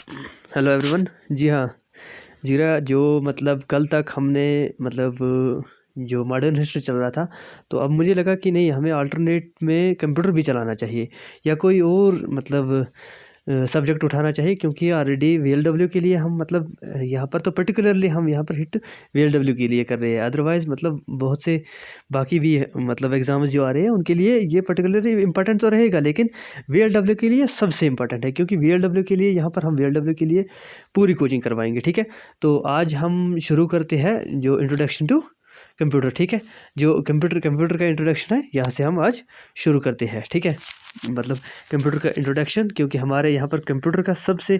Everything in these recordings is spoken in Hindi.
Hello everyone. जी हाँ, जीरा जो मतलब कल तक हमने मतलब जो मॉडर्न हिस्ट्री चल रहा था, तो अब मुझे लगा कि नहीं, हमें अल्टरनेट में कंप्यूटर भी चलाना चाहिए या कोई और मतलब सब्जेक्ट उठाना चाहिए, क्योंकि ऑलरेडी वीएलडब्ल्यू के लिए हम मतलब यहाँ पर तो पर्टिकुलरली हम यहाँ पर हिट वीएलडब्ल्यू के लिए कर रहे हैं। अदरवाइज़ मतलब बहुत से बाकी भी मतलब एग्ज़ाम्स जो आ रहे हैं उनके लिए ये पर्टिकुलरली इम्पोर्टेंट तो रहेगा, लेकिन वीएलडब्ल्यू के लिए सबसे इम्पोर्टेंट है, क्योंकि वीएलडब्ल्यू के लिए यहाँ पर हम वीएलडब्ल्यू के लिए पूरी कोचिंग करवाएंगे। ठीक है, तो आज हम शुरू करते हैं जो इंट्रोडक्शन टू कंप्यूटर। ठीक है, जो कंप्यूटर का इंट्रोडक्शन है, यहाँ से हम आज शुरू करते हैं। ठीक है, मतलब कंप्यूटर का इंट्रोडक्शन, क्योंकि हमारे यहाँ पर कंप्यूटर का सबसे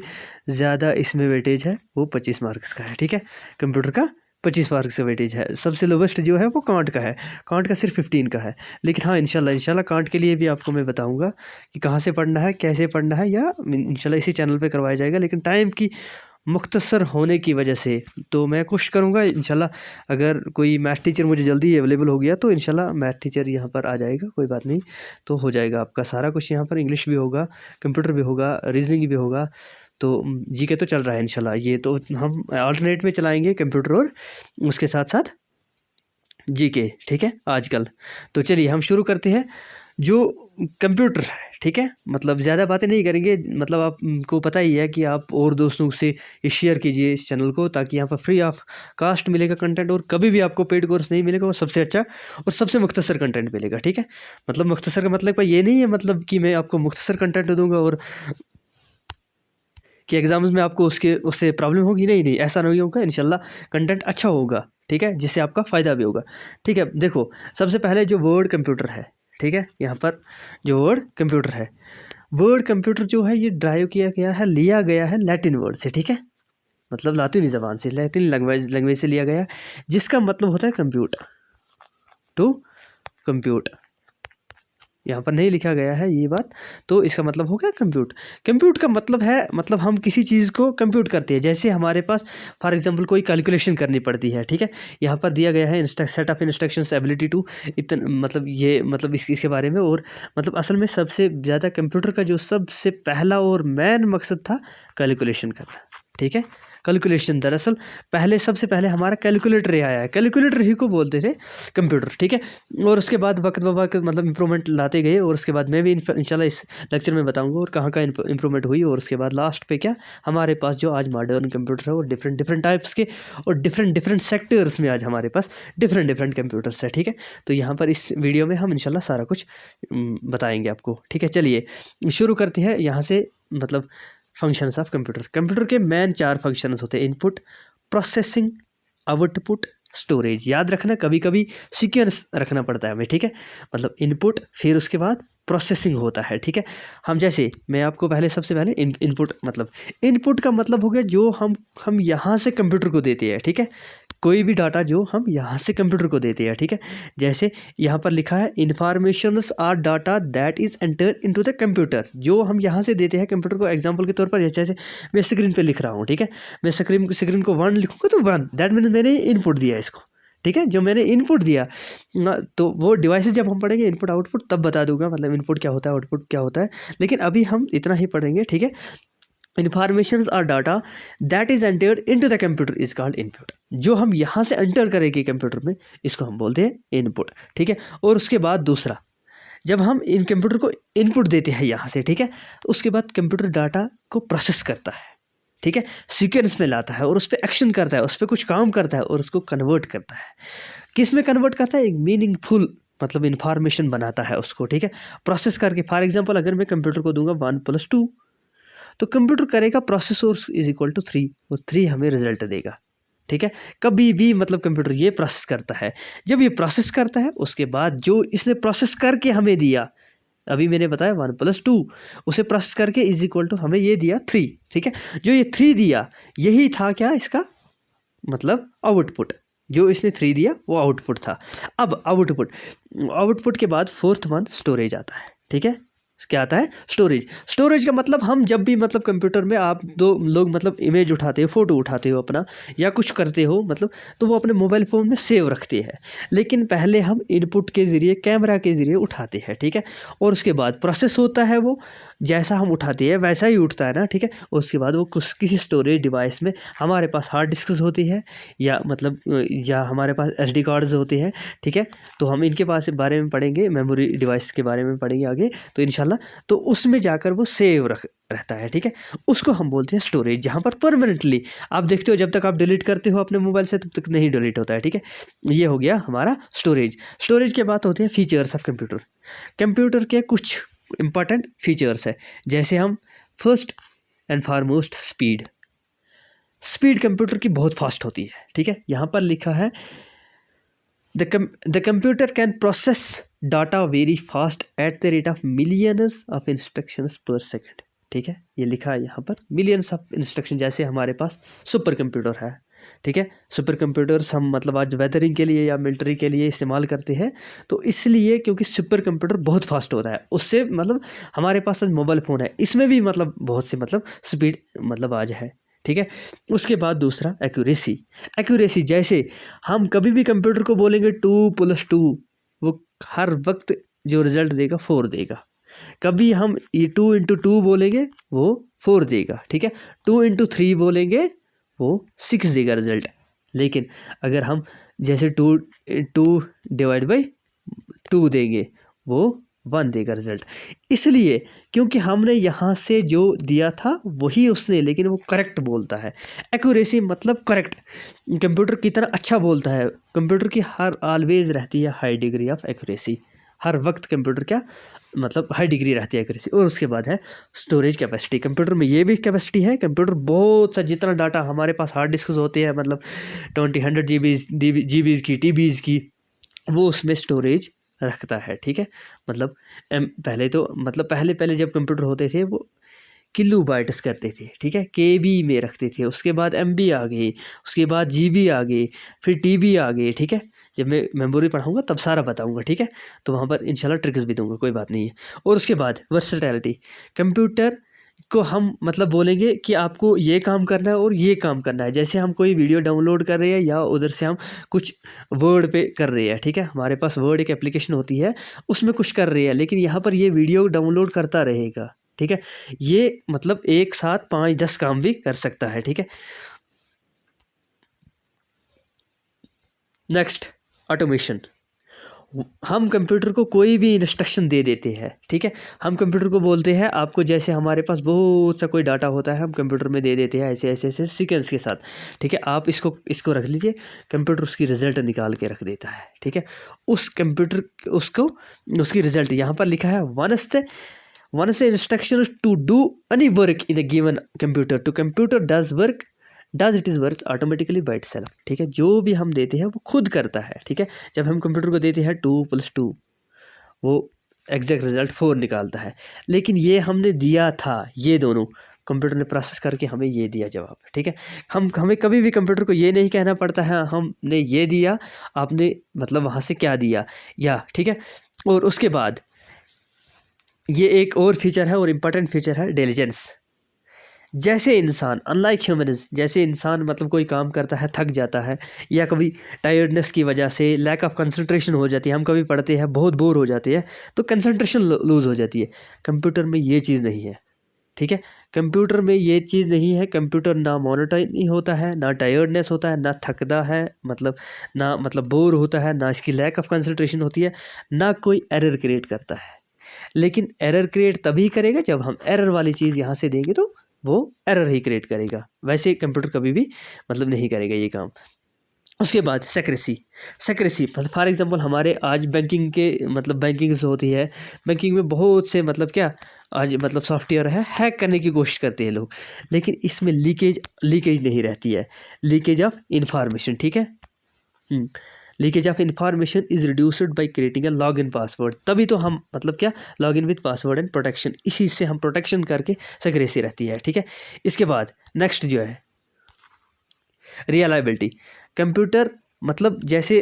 ज़्यादा इसमें वेटेज है वो 25 मार्क्स का है। ठीक है, कंप्यूटर का 25 मार्क्स का वेटेज है। सबसे लोवेस्ट जो है वो कांट का है, कांट का सिर्फ 15 का है। लेकिन हाँ, इंशाल्लाह कांट के लिए भी आपको मैं बताऊंगा कि कहाँ से पढ़ना है, कैसे पढ़ना है, या इंशाल्लाह इसी चैनल पे करवाया जाएगा। लेकिन टाइम की मुख्तसर होने की वजह से तो मैं कोशिश करूँगा इंशाल्लाह, अगर कोई मैथ टीचर मुझे जल्दी अवेलेबल हो गया तो इंशाल्लाह मैथ टीचर यहाँ पर आ जाएगा, कोई बात नहीं, तो हो जाएगा आपका सारा कुछ। यहाँ पर इंग्लिश भी होगा, कंप्यूटर भी होगा, रीजनिंग भी होगा, तो जीके तो चल रहा है इंशाल्लाह। ये तो हम अल्टरनेट में चलाएंगे कंप्यूटर और उसके साथ साथ जीके। ठीक है, आजकल तो चलिए हम शुरू करते हैं जो कंप्यूटर है। ठीक है, मतलब ज़्यादा बातें नहीं करेंगे, मतलब आपको पता ही है कि आप और दोस्तों से शेयर कीजिए इस चैनल को, ताकि यहाँ पर फ्री ऑफ कास्ट मिलेगा कंटेंट, और कभी भी आपको पेड कोर्स नहीं मिलेगा, और सबसे अच्छा और सबसे मुख्तसर कंटेंट मिलेगा। ठीक है, मतलब मुख्तसर का मतलब ये नहीं है मतलब कि मैं आपको मुख्तसर कंटेंट दूंगा और कि एग्जाम्स में आपको उससे प्रॉब्लम होगी, नहीं नहीं, ऐसा नहीं होगा। इंशाल्लाह कंटेंट अच्छा होगा, ठीक है, जिससे आपका फ़ायदा भी होगा। ठीक है, देखो सबसे पहले जो वर्ड कंप्यूटर है, ठीक है, यहाँ पर जो वर्ड कंप्यूटर है, वर्ड कंप्यूटर जो है ये ड्राइव किया गया है, लिया गया है लैटिन वर्ड से। ठीक है, मतलब लातिनी ज़बान से, लैटिन लैंग्वेज से लिया गया है, जिसका मतलब होता है कंप्यूटर, टू कंप्यूट। यहाँ पर नहीं लिखा गया है ये बात, तो इसका मतलब हो गया कंप्यूट। कंप्यूट का मतलब है, मतलब हम किसी चीज़ को कंप्यूट करते हैं। जैसे हमारे पास फॉर एग्जांपल कोई कैलकुलेशन करनी पड़ती है। ठीक है, यहाँ पर दिया गया है set of instructions ability to मतलब ये मतलब इसके बारे में। और मतलब असल में सबसे ज़्यादा कंप्यूटर का जो सबसे पहला और मेन मकसद था कैलकुलेशन करना। ठीक है, कैलकुलेशन दरअसल पहले सबसे पहले हमारा कैलकुलेटर ही आया है, कैलकुलेटर ही को बोलते थे कंप्यूटर। ठीक है, और उसके बाद वक्त ब वक्त मतलब इंप्रूवमेंट लाते गए, और उसके बाद मैं भी इंशाल्लाह इस लेक्चर में बताऊंगा और कहाँ इंप्रूवमेंट हुई। और उसके बाद लास्ट पे क्या, हमारे पास जो आज मॉडर्न कंप्यूटर है और डिफरेंट टाइप्स के और डिफरेंट सेक्टर्स में आज हमारे पास डिफरेंट कंप्यूटर्स है। ठीक है, तो यहाँ पर इस वीडियो में हम इंशाल्लाह सारा कुछ बताएंगे आपको। ठीक है, चलिए शुरू करते हैं यहाँ से। मतलब फंक्शंस ऑफ कंप्यूटर, कंप्यूटर के मेन 4 फंक्शंस होते हैं: इनपुट, प्रोसेसिंग, आउटपुट, स्टोरेज। याद रखना, कभी कभी सीक्वेंस रखना पड़ता है हमें। ठीक है, मतलब इनपुट, फिर उसके बाद प्रोसेसिंग होता है। ठीक है, हम जैसे मैं आपको पहले सबसे पहले इनपुट मतलब इनपुट का मतलब हो गया जो हम यहाँ से कंप्यूटर को देते हैं। ठीक है, कोई भी डाटा जो हम यहाँ से कंप्यूटर को देते हैं। ठीक है, जैसे यहाँ पर लिखा है informations are data that is enter into the computer, जो हम यहाँ से देते हैं कंप्यूटर को। एग्जांपल के तौर पर जैसे मैं स्क्रीन पे लिख रहा हूँ, ठीक है, मैं स्क्रीन को 1 लिखूँगा तो 1, दैट मीन्स मैंने इनपुट दिया इसको। ठीक है, जो मैंने इनपुट दिया तो वो डिवाइसेस जब हम पढ़ेंगे इनपुट आउटपुट तब बता दूंगा, मतलब इनपुट क्या होता है, आउटपुट क्या होता है, लेकिन अभी हम इतना ही पढ़ेंगे। ठीक है, इन्फॉर्मेशन और data that is entered into the computer is called input. जो हम यहाँ से एंटर करेंगे कंप्यूटर में, इसको हम बोलते हैं इनपुट। ठीक है, और उसके बाद दूसरा, जब हम इन कंप्यूटर को इनपुट देते हैं यहाँ से, ठीक है, तो उसके बाद कंप्यूटर डाटा को प्रोसेस करता है। ठीक है, सीक्वेंस में लाता है और उस पर एक्शन करता है, उस पर कुछ काम करता है और उसको कन्वर्ट करता है। किस में कन्वर्ट करता है? एक मीनिंगफुल मतलब इन्फॉर्मेशन बनाता है उसको। ठीक है, प्रोसेस करके। फॉर एग्जाम्पल अगर मैं कंप्यूटर को दूंगा 1+2, तो कंप्यूटर करेगा प्रोसेस और इज इक्वल टू 3, और 3 हमें रिजल्ट देगा। ठीक है, कभी भी मतलब कंप्यूटर ये प्रोसेस करता है। जब ये प्रोसेस करता है उसके बाद जो इसने प्रोसेस करके हमें दिया, अभी मैंने बताया 1+2, उसे प्रोसेस करके इज इक्वल टू हमें ये दिया 3। ठीक है, जो ये 3 दिया यही था क्या इसका मतलब आउटपुट। जो इसने 3 दिया वो आउटपुट था। अब आउटपुट के बाद फोर्थ वन स्टोरेज आता है। ठीक है, क्या आता है? स्टोरेज। स्टोरेज का मतलब हम जब भी मतलब कंप्यूटर में आप दो लोग मतलब इमेज उठाते हो, फ़ोटो उठाते हो अपना या कुछ करते हो मतलब, तो वो अपने मोबाइल फ़ोन में सेव रखते हैं। लेकिन पहले हम इनपुट के ज़रिए, कैमरा के ज़रिए उठाते हैं, ठीक है? और उसके बाद प्रोसेस होता है, वो जैसा हम उठाते हैं वैसा ही उठता है ना, ठीक है? उसके बाद वो किसी स्टोरेज डिवाइस में, हमारे पास हार्ड डिस्क्स होती है या मतलब या हमारे पास SD कार्ड्स होते हैं, ठीक है? तो हम इनके पास बारे में पढ़ेंगे, मेमोरी डिवाइस के बारे में पढ़ेंगे आगे तो इंशाल्लाह। तो उसमें जाकर वो सेव रहता है, ठीक है? उसको हम बोलते हैं स्टोरेज, जहाँ पर परमानेंटली आप देखते हो जब तक आप डिलीट करते हो अपने मोबाइल से तब तक नहीं डिलीट होता है, ठीक है? ये हो गया हमारा स्टोरेज। स्टोरेज के बाद होते हैं फीचर्स ऑफ कंप्यूटर। कंप्यूटर के कुछ इंपॉर्टेंट फीचर्स है, जैसे हम first and foremost speed. Speed computer की बहुत फास्ट होती है, ठीक है? यहाँ पर लिखा है The computer can process data very fast at the rate of millions of instructions per second, ठीक है? ये लिखा है यहाँ पर मिलियंस ऑफ इंस्ट्रक्शन। जैसे हमारे पास सुपर कंप्यूटर है, ठीक है? सुपर कंप्यूटर्स हम मतलब आज वेदरिंग के लिए या मिलिट्री के लिए इस्तेमाल करते हैं, तो इसलिए क्योंकि सुपर कंप्यूटर बहुत फास्ट होता है। उससे मतलब हमारे पास आज मोबाइल फ़ोन है, इसमें भी मतलब बहुत से मतलब स्पीड मतलब आज है, ठीक है? उसके बाद दूसरा एक्यूरेसी। एक्यूरेसी जैसे हम कभी भी कंप्यूटर को बोलेंगे 2+2, वो हर वक्त जो रिजल्ट देगा 4 देगा। कभी हम ये 2 × 2 बोलेंगे वो 4 देगा, ठीक है? 2 × 3 बोलेंगे वो 6 देगा रिजल्ट। लेकिन अगर हम जैसे 2 देंगे वो 1 देगा रिजल्ट। इसलिए क्योंकि हमने यहाँ से जो दिया था वही उसने, लेकिन वो करेक्ट बोलता है। एक्यूरेसी मतलब करेक्ट। कंप्यूटर कितना अच्छा बोलता है, कंप्यूटर की हर ऑलवेज रहती है हाई डिग्री ऑफ एक्यूरेसी। हर वक्त कंप्यूटर क्या मतलब हाई डिग्री रहती है एक्यूरेसी। और उसके बाद है स्टोरेज कैपेसिटी। कंप्यूटर में ये भी कैपेसिटी है, कंप्यूटर बहुत सा जितना डाटा हमारे पास हार्ड डिस्क होती है मतलब 20 100 जीबीज़ की, TBs की, वो उसमें स्टोरेज रखता है, ठीक है? मतलब पहले तो मतलब पहले जब कंप्यूटर होते थे वो किलो बाइट्स करते थे, ठीक है? KB में रखते थे, उसके बाद MB आ गई, उसके बाद GB आ गई, फिर TB आ गई, ठीक है? जब मैं मेमोरी पढ़ाऊँगा तब सारा बताऊँगा, ठीक है? तो वहाँ पर इंशाल्लाह ट्रिक्स भी दूँगा, कोई बात नहीं है। और उसके बाद वर्सेटैलिटी। कंप्यूटर को हम मतलब बोलेंगे कि आपको ये काम करना है और ये काम करना है। जैसे हम कोई वीडियो डाउनलोड कर रहे हैं या उधर से हम कुछ वर्ड पे कर रहे हैं, ठीक है? हमारे पास वर्ड एक एप्लीकेशन होती है, उसमें कुछ कर रहे हैं, लेकिन यहाँ पर ये वीडियो डाउनलोड करता रहेगा, ठीक है? ये मतलब एक साथ 5-10 काम भी कर सकता है, ठीक है? Next, automation. हम कंप्यूटर को कोई भी इंस्ट्रक्शन दे देते हैं, ठीक है? हम कंप्यूटर को बोलते हैं आपको, जैसे हमारे पास बहुत सा कोई डाटा होता है, हम कंप्यूटर में दे देते हैं ऐसे सीक्वेंस के साथ, ठीक है? आप इसको रख लीजिए, कंप्यूटर उसकी रिजल्ट निकाल के रख देता है, ठीक है? उस कंप्यूटर उसको उसकी रिजल्ट यहाँ पर लिखा है once the instruction to do any work in a given computer to computer does its work automatically by itself, ठीक है? जो भी हम देते हैं वो खुद करता है, ठीक है? जब हम कंप्यूटर को देते हैं 2+2, वो एग्जैक्ट रिजल्ट 4 निकालता है। लेकिन ये हमने दिया था, ये दोनों कंप्यूटर ने प्रोसेस करके हमें ये दिया जवाब, ठीक है? हमें कभी भी कंप्यूटर को ये नहीं कहना पड़ता है हमने ये दिया, आपने मतलब वहाँ से क्या दिया, या ठीक है? और उसके बाद ये एक और फीचर है और इम्पोर्टेंट फीचर है डिलीजेंस। जैसे इंसान अनलाइक ह्यूमन्स, जैसे इंसान मतलब कोई काम करता है थक जाता है, या कभी टायर्डनेस की वजह से लैक ऑफ कंसंट्रेशन हो जाती है, हम कभी पढ़ते हैं बहुत बोर हो जाते हैं तो कंसंट्रेशन लूज़ हो जाती है। कंप्यूटर में ये चीज़ नहीं है, ठीक है? कंप्यूटर में ये चीज़ नहीं है। कंप्यूटर ना मोनोटोनी होता है, ना टायर्डनेस होता है, ना थकता है, मतलब ना मतलब बोर होता है, ना इसकी लैक ऑफ कंसंट्रेशन होती है, ना कोई एरर क्रिएट करता है। लेकिन एरर क्रिएट तभी करेगा जब हम एरर वाली चीज़ यहाँ से देंगे तो वो एरर ही क्रिएट करेगा, वैसे कंप्यूटर कभी भी मतलब नहीं करेगा ये काम। उसके बाद सेक्रेसी मतलब फॉर एग्जांपल हमारे आज बैंकिंग के मतलब बैंकिंग होती है, बैंकिंग में बहुत से मतलब क्या आज मतलब सॉफ्टवेयर है, हैक करने की कोशिश करते हैं लोग, लेकिन इसमें लीकेज नहीं रहती है, लीकेज ऑफ इंफॉर्मेशन, ठीक है? Leakage of information is reduced by creating a log in password. तभी तो हम मतलब क्या log in with password and protection, इसी से हम प्रोटेक्शन करके सिक्रेसी रहती है, ठीक है? इसके बाद नेक्स्ट जो है रिलायबिलिटी। कंप्यूटर मतलब जैसे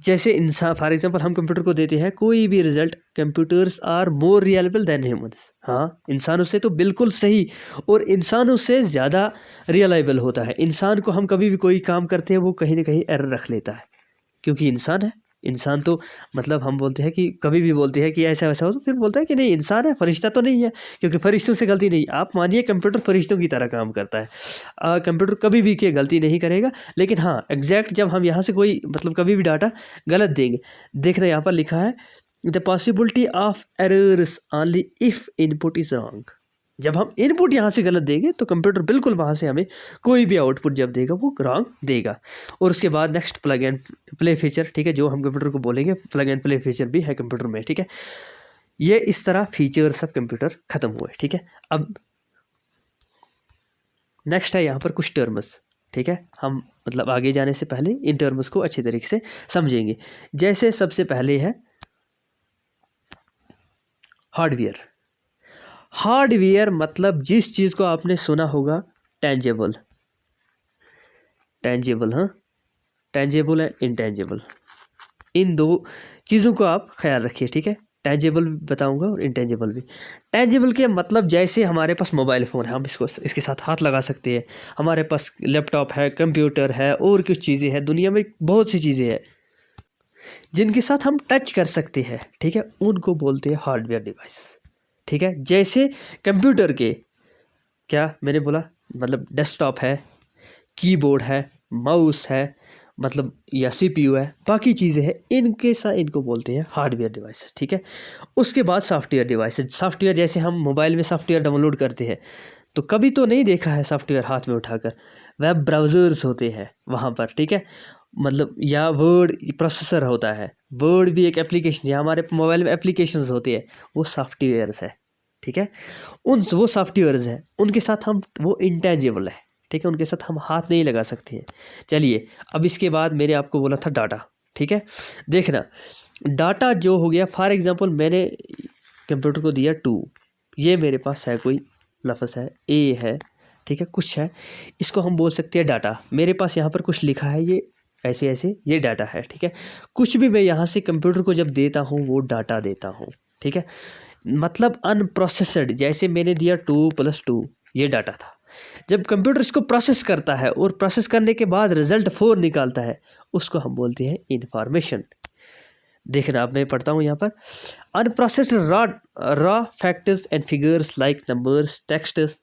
जैसे इंसान फॉर एग्जांपल हम कंप्यूटर को देते हैं कोई भी result, computers are more reliable than humans. हाँ, इंसानों से तो बिल्कुल सही और इंसानों से ज़्यादा रिलायबल होता है। इंसान को हम कभी भी कोई काम करते हैं वो कहीं ना कहीं एरर रख लेता है, क्योंकि इंसान है। इंसान तो मतलब हम बोलते हैं कि कभी भी बोलते हैं कि ऐसा वैसा हो, तो फिर बोलता है कि नहीं इंसान है, फरिश्ता तो नहीं है, क्योंकि फरिश्तों से गलती नहीं। आप मानिए कंप्यूटर फरिश्तों की तरह काम करता है। कंप्यूटर कभी भी के गलती नहीं करेगा, लेकिन हाँ एग्जैक्ट जब हम यहाँ से कोई मतलब कभी भी डाटा गलत देंगे, देखना यहाँ पर लिखा है the possibility of errors only if input is wrong. जब हम इनपुट यहाँ से गलत देंगे तो कंप्यूटर बिल्कुल वहाँ से हमें कोई भी आउटपुट जब देगा वो रॉन्ग देगा। और उसके बाद next plug and play feature, ठीक है, जो हम कंप्यूटर को बोलेंगे प्लग एंड प्ले फीचर भी है कंप्यूटर में, ठीक है। ये इस तरह फीचर सब कंप्यूटर खत्म हुए, ठीक है। अब नेक्स्ट है यहाँ पर कुछ टर्म्स, ठीक है। हम मतलब आगे जाने से पहले इन टर्म्स को अच्छे तरीके से समझेंगे। जैसे सबसे पहले है हार्डवेयर। हार्डवेयर मतलब जिस चीज़ को आपने सुना होगा टेंजेबल, टेंजेबल, हाँ, टेंजेबल है इंटेंजेबल, इन दो चीज़ों को आप ख्याल रखिए, ठीक है। टेंजेबल बताऊंगा और इंटेंजेबल भी। टेंजेबल के मतलब जैसे हमारे पास मोबाइल फ़ोन है, हम इसको इसके साथ हाथ लगा सकते हैं। हमारे पास लैपटॉप है, कंप्यूटर है, और कुछ चीज़ें हैं, दुनिया में बहुत सी चीज़ें हैं जिनके साथ हम टच कर सकते हैं, ठीक है, उनको बोलते हैं हार्डवेयर डिवाइस, ठीक है। जैसे कंप्यूटर के क्या मैंने बोला मतलब डेस्कटॉप है, कीबोर्ड है, माउस है, मतलब या सीपीयू है, बाकी चीज़ें हैं, इनके साथ इनको बोलते हैं हार्डवेयर डिवाइसेस, ठीक है। उसके बाद सॉफ्टवेयर डिवाइसेस। सॉफ्टवेयर जैसे हम मोबाइल में सॉफ्टवेयर डाउनलोड करते हैं, तो कभी तो नहीं देखा है सॉफ्टवेयर हाथ में उठाकर, वेब ब्राउज़र्स होते हैं वहाँ पर, ठीक है, मतलब या वर्ड प्रोसेसर होता है, वर्ड भी एक एप्लीकेशन, या हमारे मोबाइल में एप्लीकेशंस होती है, वो सॉफ्टवेयर्स है, ठीक है। वो सॉफ्टवेयर्स हैं, उनके साथ हम वो इंटेंजिबल है, ठीक है, उनके साथ हम हाथ नहीं लगा सकते हैं। चलिए अब इसके बाद मैंने आपको बोला था डाटा, ठीक है। देखना डाटा जो हो गया, फॉर एग्जांपल मैंने कंप्यूटर को दिया 2, ये मेरे पास है कोई लफ्ज़ है, ए है, ठीक है, कुछ है, इसको हम बोल सकते हैं डाटा। मेरे पास यहाँ पर कुछ लिखा है, ये ऐसे ऐसे ये डाटा है, ठीक है। कुछ भी मैं यहाँ से कंप्यूटर को जब देता हूँ वो डाटा देता हूँ, ठीक है, मतलब अनप्रोसेस्ड। जैसे मैंने दिया 2 + 2, ये डाटा था। जब कंप्यूटर इसको प्रोसेस करता है और प्रोसेस करने के बाद रिजल्ट 4 निकालता है, उसको हम बोलते हैं इंफॉर्मेशन। देखना अब मैं पढ़ता हूँ यहाँ पर, unprocessed raw facts and figures like numbers, texts,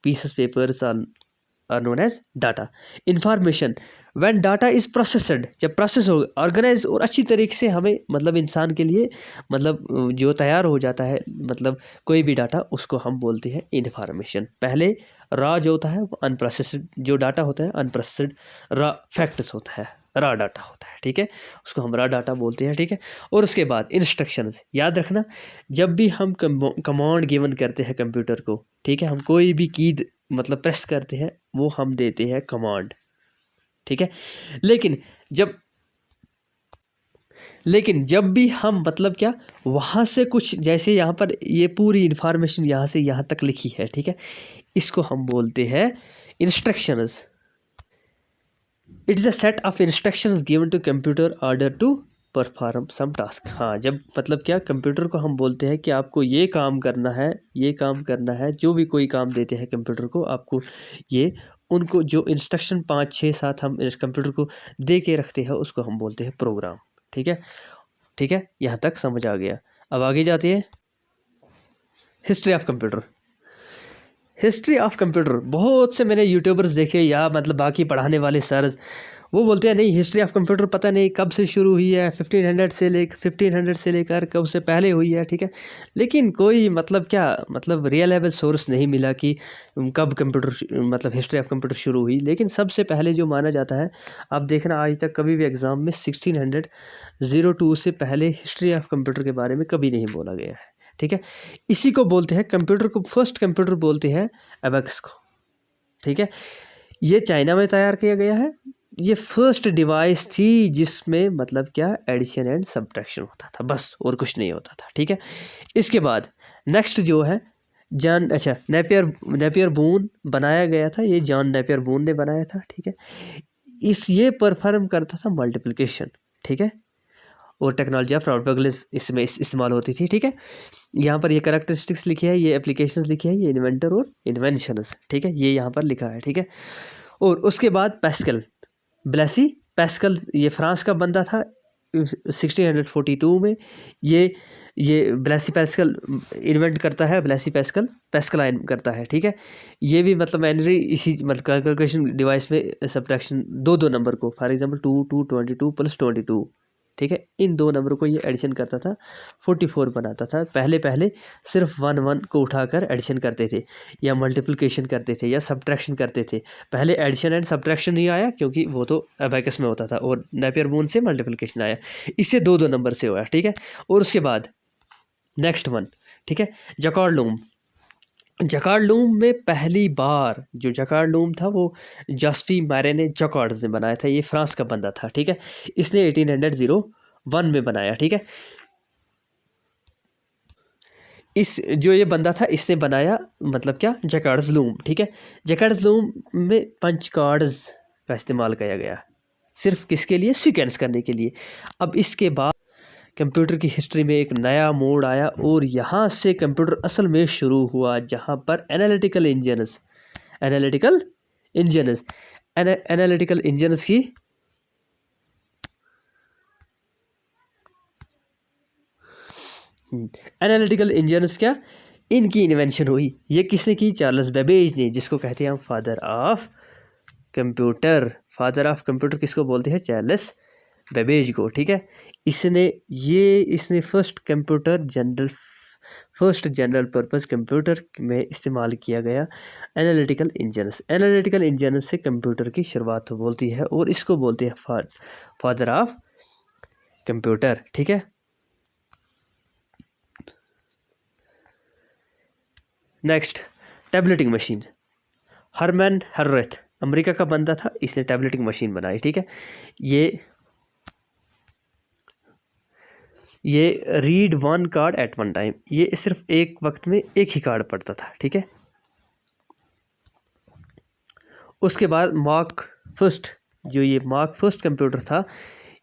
pieces papers are known as data. Information when data is processed, जब प्रोसेस हो ऑर्गेनाइज और अच्छी तरीके से हमें मतलब इंसान के लिए मतलब जो तैयार हो जाता है, मतलब कोई भी डाटा, उसको हम बोलते हैं इंफॉर्मेशन। पहले रॉ जो होता है वो अनप्रोसेस्ड जो डाटा होता है, अनप्रोसेस्ड रॉ फैक्ट्स होता है, रॉ डाटा होता है, ठीक है, उसको हम रॉ डाटा बोलते हैं, ठीक है। और उसके बाद इंस्ट्रक्शंस, याद रखना जब भी हम कमांड गिवन करते हैं कंप्यूटर को, ठीक है, हम कोई भी की मतलब प्रेस करते हैं वो हम देते हैं कमांड, ठीक है। लेकिन जब भी हम मतलब क्या वहाँ से कुछ, जैसे यहाँ पर ये पूरी इन्फॉर्मेशन यहाँ से यहाँ तक लिखी है, ठीक है, इसको हम बोलते हैं instructions. It is a set of instructions given to computer order to perform some task. हाँ, जब मतलब क्या कंप्यूटर को हम बोलते हैं कि आपको ये काम करना है, ये काम करना है, जो भी कोई काम देते हैं कंप्यूटर को आपको, ये उनको जो इंस्ट्रक्शन 5, 6, 7 हम कंप्यूटर को दे के रखते हैं, उसको हम बोलते हैं प्रोग्राम, ठीक है। ठीक है, यहाँ तक समझ आ गया। अब आगे जाते हैं, history of computer. History of computer बहुत से मैंने यूट्यूबर्स देखे या मतलब बाकी पढ़ाने वाले सर, वो बोलते हैं नहीं हिस्ट्री ऑफ कंप्यूटर पता नहीं कब से शुरू हुई है, 1500 से लेकर कब से पहले हुई है, ठीक है। लेकिन कोई मतलब क्या मतलब रिलायबल सोर्स नहीं मिला कि कब कंप्यूटर मतलब हिस्ट्री ऑफ कंप्यूटर शुरू हुई। लेकिन सबसे पहले जो माना जाता है, आप देखना आज तक कभी भी एग्ज़ाम में 1602 से पहले हिस्ट्री ऑफ कंप्यूटर के बारे में कभी नहीं बोला गया है, ठीक है। इसी को बोलते हैं कंप्यूटर को, फर्स्ट कंप्यूटर बोलते हैं एबैकस को, ठीक है। ये चाइना में तैयार किया गया है। ये फर्स्ट डिवाइस थी जिसमें मतलब क्या एडिशन एंड सब्ट्रैक्शन होता था, बस और कुछ नहीं होता था, ठीक है। इसके बाद नेक्स्ट जो है नेपियर बोन बनाया गया था, ये जॉन नेपियर बोन ने बनाया था, ठीक है। ये परफॉर्म करता था मल्टीप्लिकेशन, ठीक है, और टेक्नोलॉजी ऑफ प्रोपेगेशन इसमें इस्तेमाल होती थी। ठीक है, यहाँ पर ये कैरेक्टरिस्टिक्स लिखी है, ये एप्लीकेशंस लिखी है, ये इन्वेंटर और इन्वेंशंस, ठीक है, ये यहाँ पर लिखा है। ठीक है, और उसके बाद पैस्कल, ब्लेसी पैस्कल, ये फ्रांस का बंदा था 1642 में। ये ब्लेसी पैस्कल इन्वेंट करता है, ब्लेसी पैस्कल पैस्कलाइन करता है। ठीक है, ये भी मतलब मैनरी इसी मतलब कैलकुलेशन डिवाइस में सब्ट्रैक्शन दो नंबर को, फॉर एग्जांपल 2 22 + 22, ठीक है, इन दो नंबरों को ये एडिशन करता था, 44 बनाता था। पहले सिर्फ 1 को उठाकर एडिशन करते थे, या मल्टीप्लिकेशन करते थे, या सब्ट्रैक्शन करते थे। पहले एडिशन एंड सब्ट्रैक्शन नहीं आया क्योंकि वो तो अबैकस में होता था, और नेपियर बोन से मल्टीप्लिकेशन आया, इससे दो नंबर से हुआ। ठीक है, और उसके बाद नेक्स्ट वन, ठीक है, जकॉर्ड लूम। जकार्ड लूम में पहली बार जो जकार्ड लूम था वो जॉस्फी मैरे जकार्ड ने बनाया था, ये फ्रांस का बंदा था। ठीक है, इसने 1801 में बनाया। ठीक है, इस जो ये बंदा था इसने बनाया मतलब क्या, जकार्ड्स लूम। ठीक है, जकार्ड्स लूम में पंच कार्ड्स का इस्तेमाल किया गया, सिर्फ किसके लिए, सीक्वेंस करने के लिए। अब इसके बाद कंप्यूटर की हिस्ट्री में एक नया मोड़ आया, और यहाँ से कंप्यूटर असल में शुरू हुआ, जहाँ पर एनालिटिकल इंजन्स की एनालिटिकल इंजन्स क्या, इनकी इन्वेंशन हुई। ये किसने की, चार्ल्स बेबेज ने, जिसको कहते हैं हम father of computer. Father of computer किसको बोलते हैं, चार्ल्स बेबेज को। ठीक है, इसने फर्स्ट जनरल पर्पस कंप्यूटर में इस्तेमाल किया गया एनालिटिकल इंजन्स से कंप्यूटर की शुरुआत बोलती है, और इसको बोलते हैं फादर ऑफ कंप्यूटर। ठीक है, नेक्स्ट टैबलेटिंग मशीन। हरमैन हर्रेथ अमेरिका का बंदा था, इसने टैबलेटिंग मशीन बनाई। ठीक है, ये रीड 1 कार्ड एट 1 टाइम, ये सिर्फ एक वक्त में एक ही कार्ड पढ़ता था। ठीक है, उसके बाद मार्क फर्स्ट कंप्यूटर था,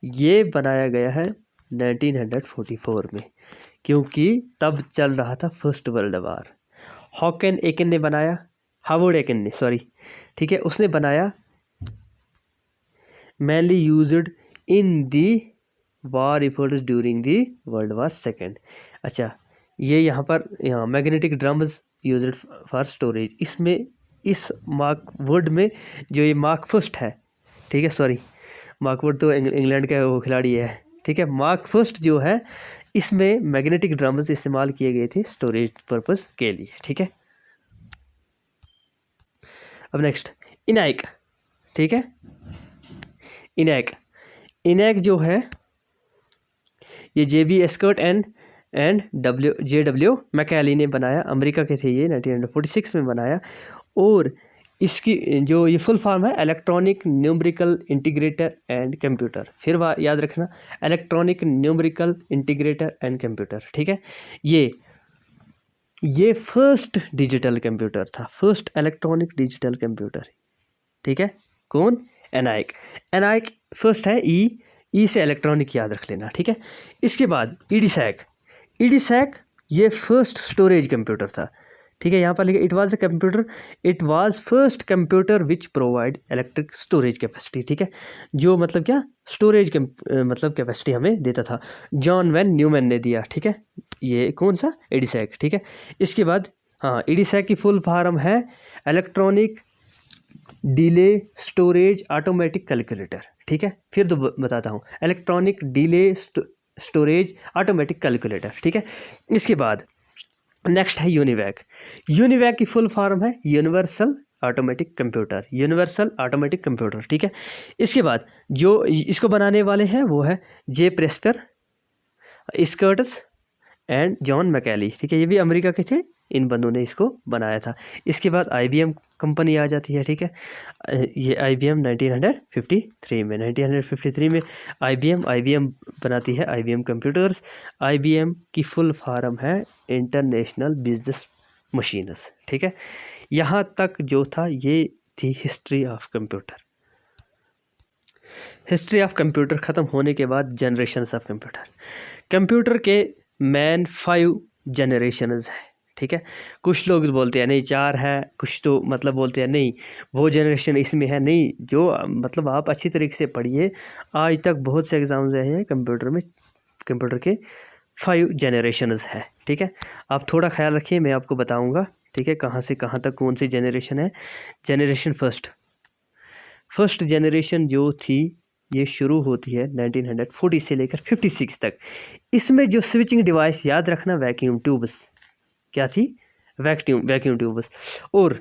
ये बनाया गया है 1944 में, क्योंकि तब चल रहा था First World War. Howard Aiken ने सॉरी, ठीक है, उसने बनाया mainly used in the war efforts during the World War II। अच्छा, ये यहाँ magnetic drums used for storage, इसमें इस मार्क वुड में जो ये मार्क फर्स्ट है, ठीक है, सॉरी मार्क वुड तो इंग्लैंड का वो खिलाड़ी है। ठीक है, मार्क फर्स्ट जो है इसमें मैग्नेटिक ड्रम्स इस्तेमाल किए गए थे स्टोरेज पर्पस के लिए। ठीक है, अब नेक्स्ट इनैक। ठीक है, इनैक जो है ये JB एस्कर्ट एंड JW मैकेली ने बनाया, अमेरिका के थे ये, 1946 में बनाया। और इसकी जो ये फुल फॉर्म है electronic numerical integrator and computer, फिर याद रखना, electronic numerical integrator and computer. ठीक है, ये फर्स्ट डिजिटल कंप्यूटर था, फर्स्ट इलेक्ट्रॉनिक डिजिटल कंप्यूटर। ठीक है, कौन, एनआईक फर्स्ट है, ई से इलेक्ट्रॉनिक याद रख लेना। ठीक है, इसके बाद ईडीसैक ये फर्स्ट स्टोरेज कंप्यूटर था। ठीक है, यहाँ पर लिखा it was first computer which provide electric storage capacity. ठीक है, जो मतलब क्या स्टोरेज मतलब कैपेसिटी हमें देता था, जॉन वैन न्यूमैन ने दिया। ठीक है, ये कौन सा, ईडीसैक। ठीक है, इसके बाद ईडीसैक की फुल फॉर्म है electronic delay storage automatic calculator. ठीक है, फिर तो बताता हूँ, electronic delay storage automatic calculator. ठीक है, इसके बाद नेक्स्ट है यूनिवैक की फुल फॉर्म है यूनिवर्सल ऑटोमेटिक कंप्यूटर। ठीक है, इसके बाद जो इसको बनाने वाले हैं वो है जे प्रेस्पर, स्कर्टस एंड जॉन मैकेली। ठीक है, ये भी अमेरिका के थे, इन बंदों ने इसको बनाया था। इसके बाद IBM कंपनी आ जाती है। ठीक है, ये IBM 1953 में IBM बनाती है IBM कंप्यूटर्स। IBM की फुल फॉर्म है इंटरनेशनल बिजनेस मशीन्स। ठीक है, यहाँ तक जो था ये थी history of computer. History of computer ख़त्म होने के बाद जनरेशन्स ऑफ कंप्यूटर। कंप्यूटर के मेन 5 जनरेशन्स है, ठीक है। कुछ लोग बोलते हैं नहीं 4 है, कुछ तो मतलब बोलते हैं नहीं वो जनरेशन इसमें है, नहीं जो मतलब आप अच्छी तरीके से पढ़िए। आज तक बहुत से एग्ज़ाम्स रहे हैं कंप्यूटर में, कंप्यूटर के 5 जनरेशन्स है, ठीक है। आप थोड़ा ख्याल रखिए, मैं आपको बताऊंगा, ठीक है, कहाँ से कहाँ तक कौन सी जनरेशन है। जनरेशन फर्स्ट जनरेशन जो थी ये शुरू होती है 1940 से लेकर 56 तक। इसमें जो स्विचिंग डिवाइस, याद रखना वैक्यूम ट्यूब्स, क्या थी, वैक्यूम ट्यूब्स। और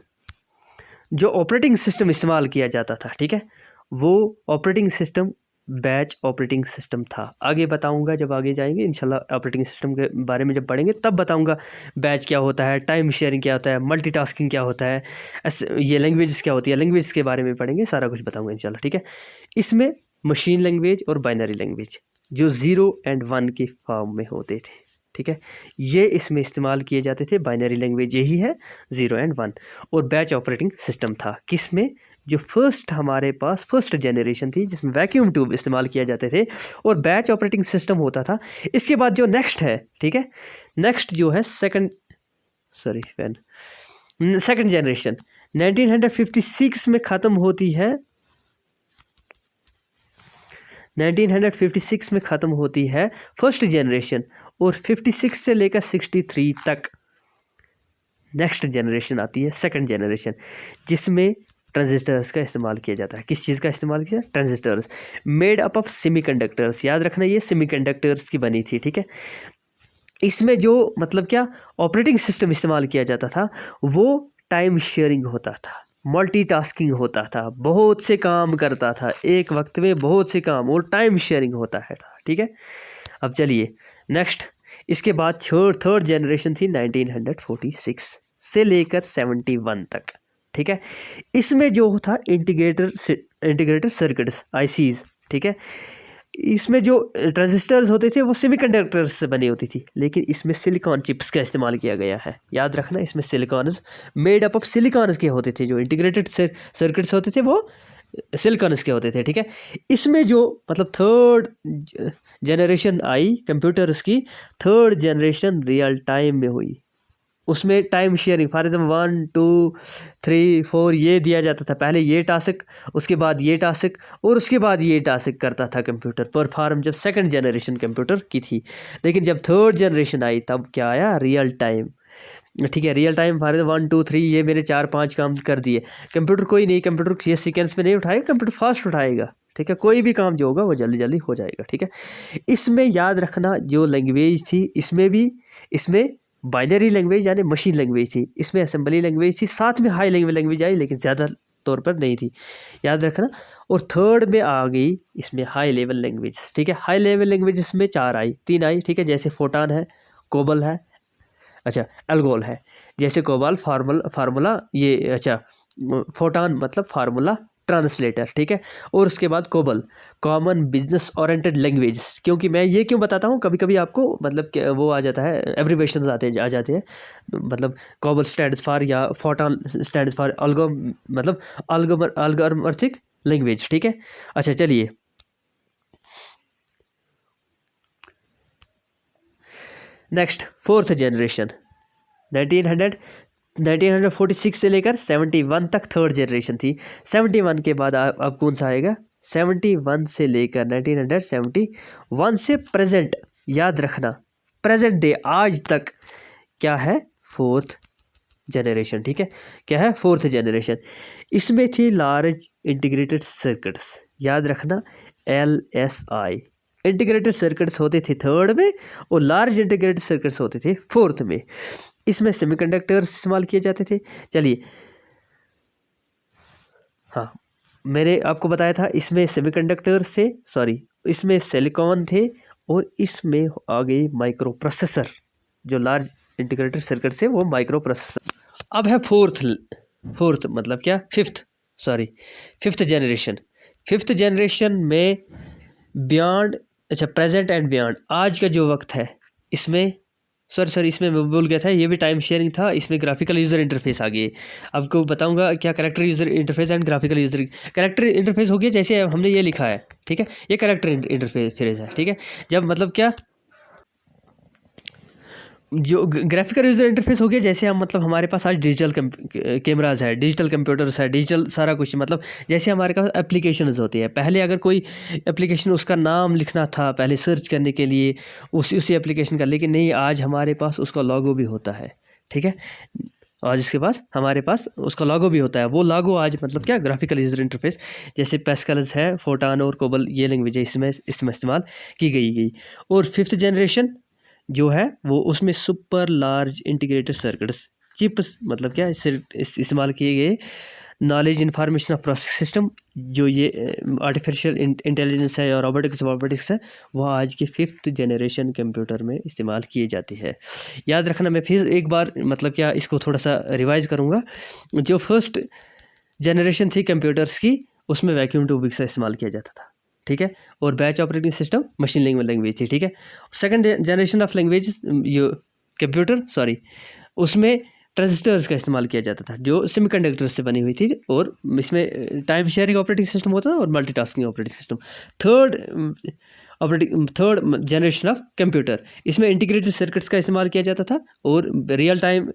जो ऑपरेटिंग सिस्टम इस्तेमाल किया जाता था, ठीक है, वो operating system batch operating system था। आगे बताऊंगा जब आगे जाएंगे इंशाल्लाह, ऑपरेटिंग सिस्टम के बारे में जब पढ़ेंगे तब बताऊंगा बैच क्या होता है, टाइम शेयरिंग क्या होता है, मल्टीटास्किंग क्या होता है, ये लैंग्वेज क्या होती है, लैंग्वेज के बारे में पढ़ेंगे, सारा कुछ बताऊंगा इंशाल्लाह, ठीक है। इसमें मशीन लैंग्वेज और बाइनरी लैंग्वेज जो 0 और 1 के फॉर्म में होते थे, ठीक है, ये इसमें इस्तेमाल किए जाते थे। बाइनरी लैंग्वेज यही है 0 और 1। और बैच ऑपरेटिंग सिस्टम था किसमें, जो हमारे पास फर्स्ट जनरेशन थी जिसमें वैक्यूम ट्यूब इस्तेमाल किया जाते थे और बैच ऑपरेटिंग सिस्टम होता था। इसके बाद जो नेक्स्ट है, ठीक है, नेक्स्ट जो है सेकंड जनरेशन 1956 में ख़त्म होती है, 1956 में ख़त्म होती है फर्स्ट जनरेशन, और 56 से लेकर 63 तक नेक्स्ट जनरेशन आती है, सेकंड जनरेशन, जिसमें ट्रांजिस्टर्स का इस्तेमाल किया जाता है। किस चीज़ का इस्तेमाल किया, transistors, made up of semiconductors, याद रखना ये सेमीकंडक्टर्स की बनी थी, ठीक है। इसमें जो मतलब क्या ऑपरेटिंग सिस्टम इस्तेमाल किया जाता था वो टाइम शेयरिंग होता था, मल्टीटास्किंग होता था, बहुत से काम करता था एक वक्त में, बहुत से काम, और टाइम शेयरिंग होता है था, ठीक है। अब चलिए नेक्स्ट, इसके बाद थर्ड जनरेशन थी 1946 से लेकर 71 तक, ठीक है। इसमें जो था इंटीग्रेटेड सर्किट्स, आईसीज, ठीक है। इसमें जो ट्रांजिस्टर्स होते थे वो सेमीकंडक्टर्स से बनी होती थी, लेकिन इसमें सिलिकॉन चिप्स का इस्तेमाल किया गया है, याद रखना। इसमें silicones, made up of silicones के होते थे, जो इंटीग्रेटेड सर्किट्स होते थे वो सिलिकॉन्स के होते थे, ठीक है। इसमें जो मतलब थर्ड जनरेशन आई कंप्यूटर्स की, थर्ड जनरेशन रियल टाइम में हुई। उसमें टाइम शेयरिंग, फॉर एग्जाम्पल 1 2 3 4 ये दिया जाता था, पहले ये टास्क, उसके बाद ये टास्क, और उसके बाद ये टास्क करता था कंप्यूटर परफॉर्म, जब सेकंड जनरेशन कंप्यूटर की थी। लेकिन जब थर्ड जनरेशन आई तब क्या आया, रियल टाइम, ठीक है। रियल टाइम फॉर 1 2 3 ये मेरे 4-5 काम कर दिए कंप्यूटर, कोई नहीं, कंप्यूटर ये सीक्वेंस में नहीं उठाएगा, कंप्यूटर फास्ट उठाएगा, ठीक है। कोई भी काम जो होगा वो जल्दी जल्दी हो जाएगा, ठीक है। इसमें याद रखना जो लैंग्वेज थी, इसमें बाइनरी लैंग्वेज यानी मशीन लैंग्वेज थी, इसमें असेंबली लैंग्वेज थी, साथ में हाई लेवल लैंग्वेज आई, लेकिन ज़्यादा तौर पर नहीं थी, याद रखना। और थर्ड में आ गई इसमें हाई लेवल लैंग्वेज, ठीक है। हाई लेवल लैंग्वेज इसमें 3 आई, ठीक है, जैसे फोटान है, कोबल है, अच्छा एल्गोल है। जैसे कोबल फार्मूला ये, अच्छा फोटान मतलब फार्मूला ट्रांसलेटर, ठीक है। और उसके बाद COBOL common business oriented language, क्योंकि मैं ये क्यों बताता हूँ, कभी कभी आपको मतलब वो आ जाता है, एब्रीवेशंस आ जाते हैं, मतलब कोबल स्टैंड्स फॉर या photon stands for algorithmic language, ठीक है। अच्छा चलिए नेक्स्ट, फोर्थ जनरेशन 1946 से लेकर 71 तक थर्ड जनरेशन थी। 71 के बाद अब कौन सा आएगा, 71 से लेकर 1971 से प्रेजेंट, याद रखना प्रेजेंट डे आज तक क्या है, फोर्थ जनरेशन, ठीक है। क्या है, फोर्थ जनरेशन। इसमें थी लार्ज इंटीग्रेटेड सर्किट्स, याद रखना LSI। इंटीग्रेटेड सर्किट्स होते थे थर्ड में और लार्ज इंटीग्रेटेड सर्किट्स होते थे फोर्थ में। इसमें सेमीकंडक्टर्स इस्तेमाल किए जाते थे। चलिए हाँ, मैंने आपको बताया था इसमें सेमीकंडक्टर्स थे, सॉरी इसमें सिलिकॉन थे, और इसमें आ गई माइक्रो प्रोसेसर, जो लार्ज इंटीग्रेटेड सर्किट से वो माइक्रो प्रोसेसर। अब है फोर्थ मतलब क्या, फिफ्थ जनरेशन। फिफ्थ जनरेशन में बियॉन्ड, अच्छा प्रेजेंट एंड बियॉन्ड, आज का जो वक्त है इसमें सर इसमें मैं भूल गया था, ये भी टाइम शेयरिंग था, इसमें ग्राफिकल यूज़र इंटरफेस आ गई। आपको बताऊंगा क्या character user interface and graphical user. Character interface हो गया जैसे हमने ये लिखा है, ठीक है, ये कैरेक्टर इंटरफेस है, ठीक है। जब मतलब क्या, जो ग्राफिकल यूज़र इंटरफेस हो गया जैसे हम मतलब हमारे पास आज डिजिटल कैमराज है, डिजिटल कंप्यूटर्स है, डिजिटल सारा कुछ, मतलब जैसे हमारे पास एप्लीकेशंस होती है। पहले अगर कोई एप्लीकेशन उसका नाम लिखना था पहले सर्च करने के लिए उसी एप्लीकेशन का, लेकिन नहीं, आज हमारे पास उसका लॉगो भी होता है, ठीक है। आज इसके पास हमारे पास उसका लॉगो भी होता है। वो लॉगो आज मतलब क्या, ग्राफिकल यूज़र इंटरफेस, जैसे पैस्कल्स है, फोटान और कोबल, ये लैंग्वेज है इसमें इस्तेमाल की गई। और 5th जनरेशन जो है वो उसमें super large integrated circuits chips मतलब क्या इस्तेमाल किए गए। Knowledge information of process system, जो ये आर्टिफिशियल इंटेलिजेंस है और रोबोटिक्स है, वह आज के 5th जनरेशन कंप्यूटर में इस्तेमाल किए जाते हैं। याद रखना, मैं फिर एक बार मतलब क्या इसको थोड़ा सा रिवाइज करूँगा। जो फर्स्ट जनरेशन थी कंप्यूटर्स की, उसमें वैक्यूम ट्यूबिंग का इस्तेमाल किया जाता था, ठीक है। और batch operating system machine language थी, ठीक है। सेकंड जनरेशन ऑफ लैंग्वेज ये कंप्यूटर उसमें ट्रांजिस्टर्स का इस्तेमाल किया जाता था, जो सेमीकंडक्टर से बनी हुई थी, और इसमें टाइम शेयरिंग ऑपरेटिंग सिस्टम होता था और multitasking operating system. Third generation of computer, इसमें इंटीग्रेटेड सर्किट्स का इस्तेमाल किया जाता था और रियल टाइम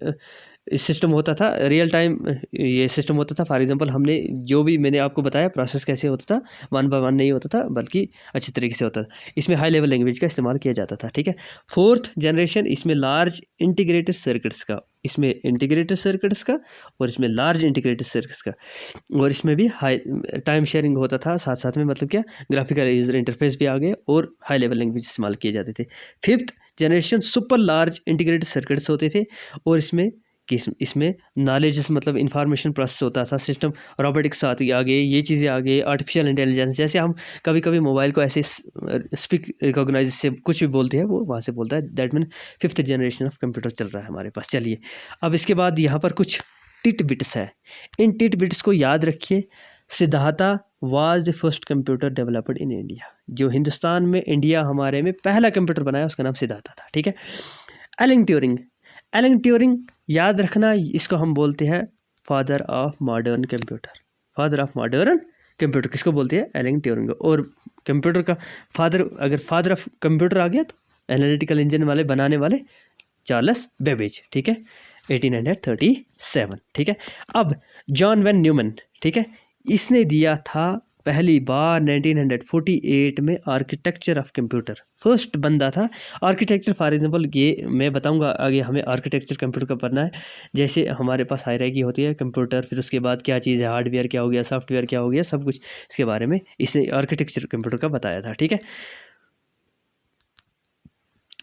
सिस्टम होता था, रियल टाइम ये सिस्टम होता था। फॉर एग्जांपल हमने जो भी मैंने आपको बताया प्रोसेस कैसे होता था, 1 बाय 1 नहीं होता था, बल्कि अच्छे तरीके से होता था। इसमें हाई लेवल लैंग्वेज का इस्तेमाल किया जाता था, ठीक है। 4th जनरेशन, इसमें लार्ज इंटीग्रेटेड सर्किट्स का, इसमें इंटीग्रेटेड सर्किट्स का और इसमें लार्ज इंटीग्रेटेड सर्किट्स का, और इसमें भी हाई टाइम शेयरिंग होता था साथ साथ में, मतलब क्या ग्राफिकल यूजर इंटरफेस भी आ गए और हाई लेवल लैंग्वेज इस्तेमाल किए जाते थे। 5th generation super large integrated circuits होते थे, और इसमें नॉलेज मतलब इंफॉर्मेशन प्रोसेस होता था, सिस्टम रोबोटिक्स आती आ गई, ये चीज़ें आ गई, आर्टिफिशियल इंटेलिजेंस, जैसे हम कभी कभी मोबाइल को ऐसे स्पीक रिकॉग्नाइज से कुछ भी बोलते हैं वो वहाँ से बोलता है। That mean 5th generation of computer चल रहा है हमारे पास। चलिए अब इसके बाद यहाँ पर कुछ टिट बिट्स है, इन टिट बिट्स को याद रखिए। Siddhartha was the first computer developed in India, जो हिंदुस्तान में, इंडिया हमारे में पहला कंप्यूटर बनाया उसका नाम सिद्धार्था था, ठीक है। एलन ट्यूरिंग याद रखना, इसको हम बोलते हैं father of modern computer. Father of modern computer किसको बोलते हैं? Alan Turing. और कंप्यूटर का फादर, अगर फादर ऑफ कंप्यूटर आ गया तो एनालिटिकल इंजन वाले बनाने वाले चार्ल्स बेबेज, ठीक है, 1837, ठीक है। अब जॉन वैन न्यूमैन, ठीक है, इसने दिया था पहली बार 1948 में आर्किटेक्चर ऑफ कंप्यूटर, फर्स्ट बंदा था आर्किटेक्चर। फॉर एग्जांपल ये मैं बताऊंगा आगे, हमें आर्किटेक्चर कंप्यूटर का पढ़ना है। जैसे हमारे पास हायरार्की होती है कंप्यूटर, फिर उसके बाद क्या चीज़ है, हार्डवेयर क्या हो गया, सॉफ्टवेयर क्या हो गया, सब कुछ इसके बारे में इसने आर्किटेक्चर कंप्यूटर का बताया था, ठीक है।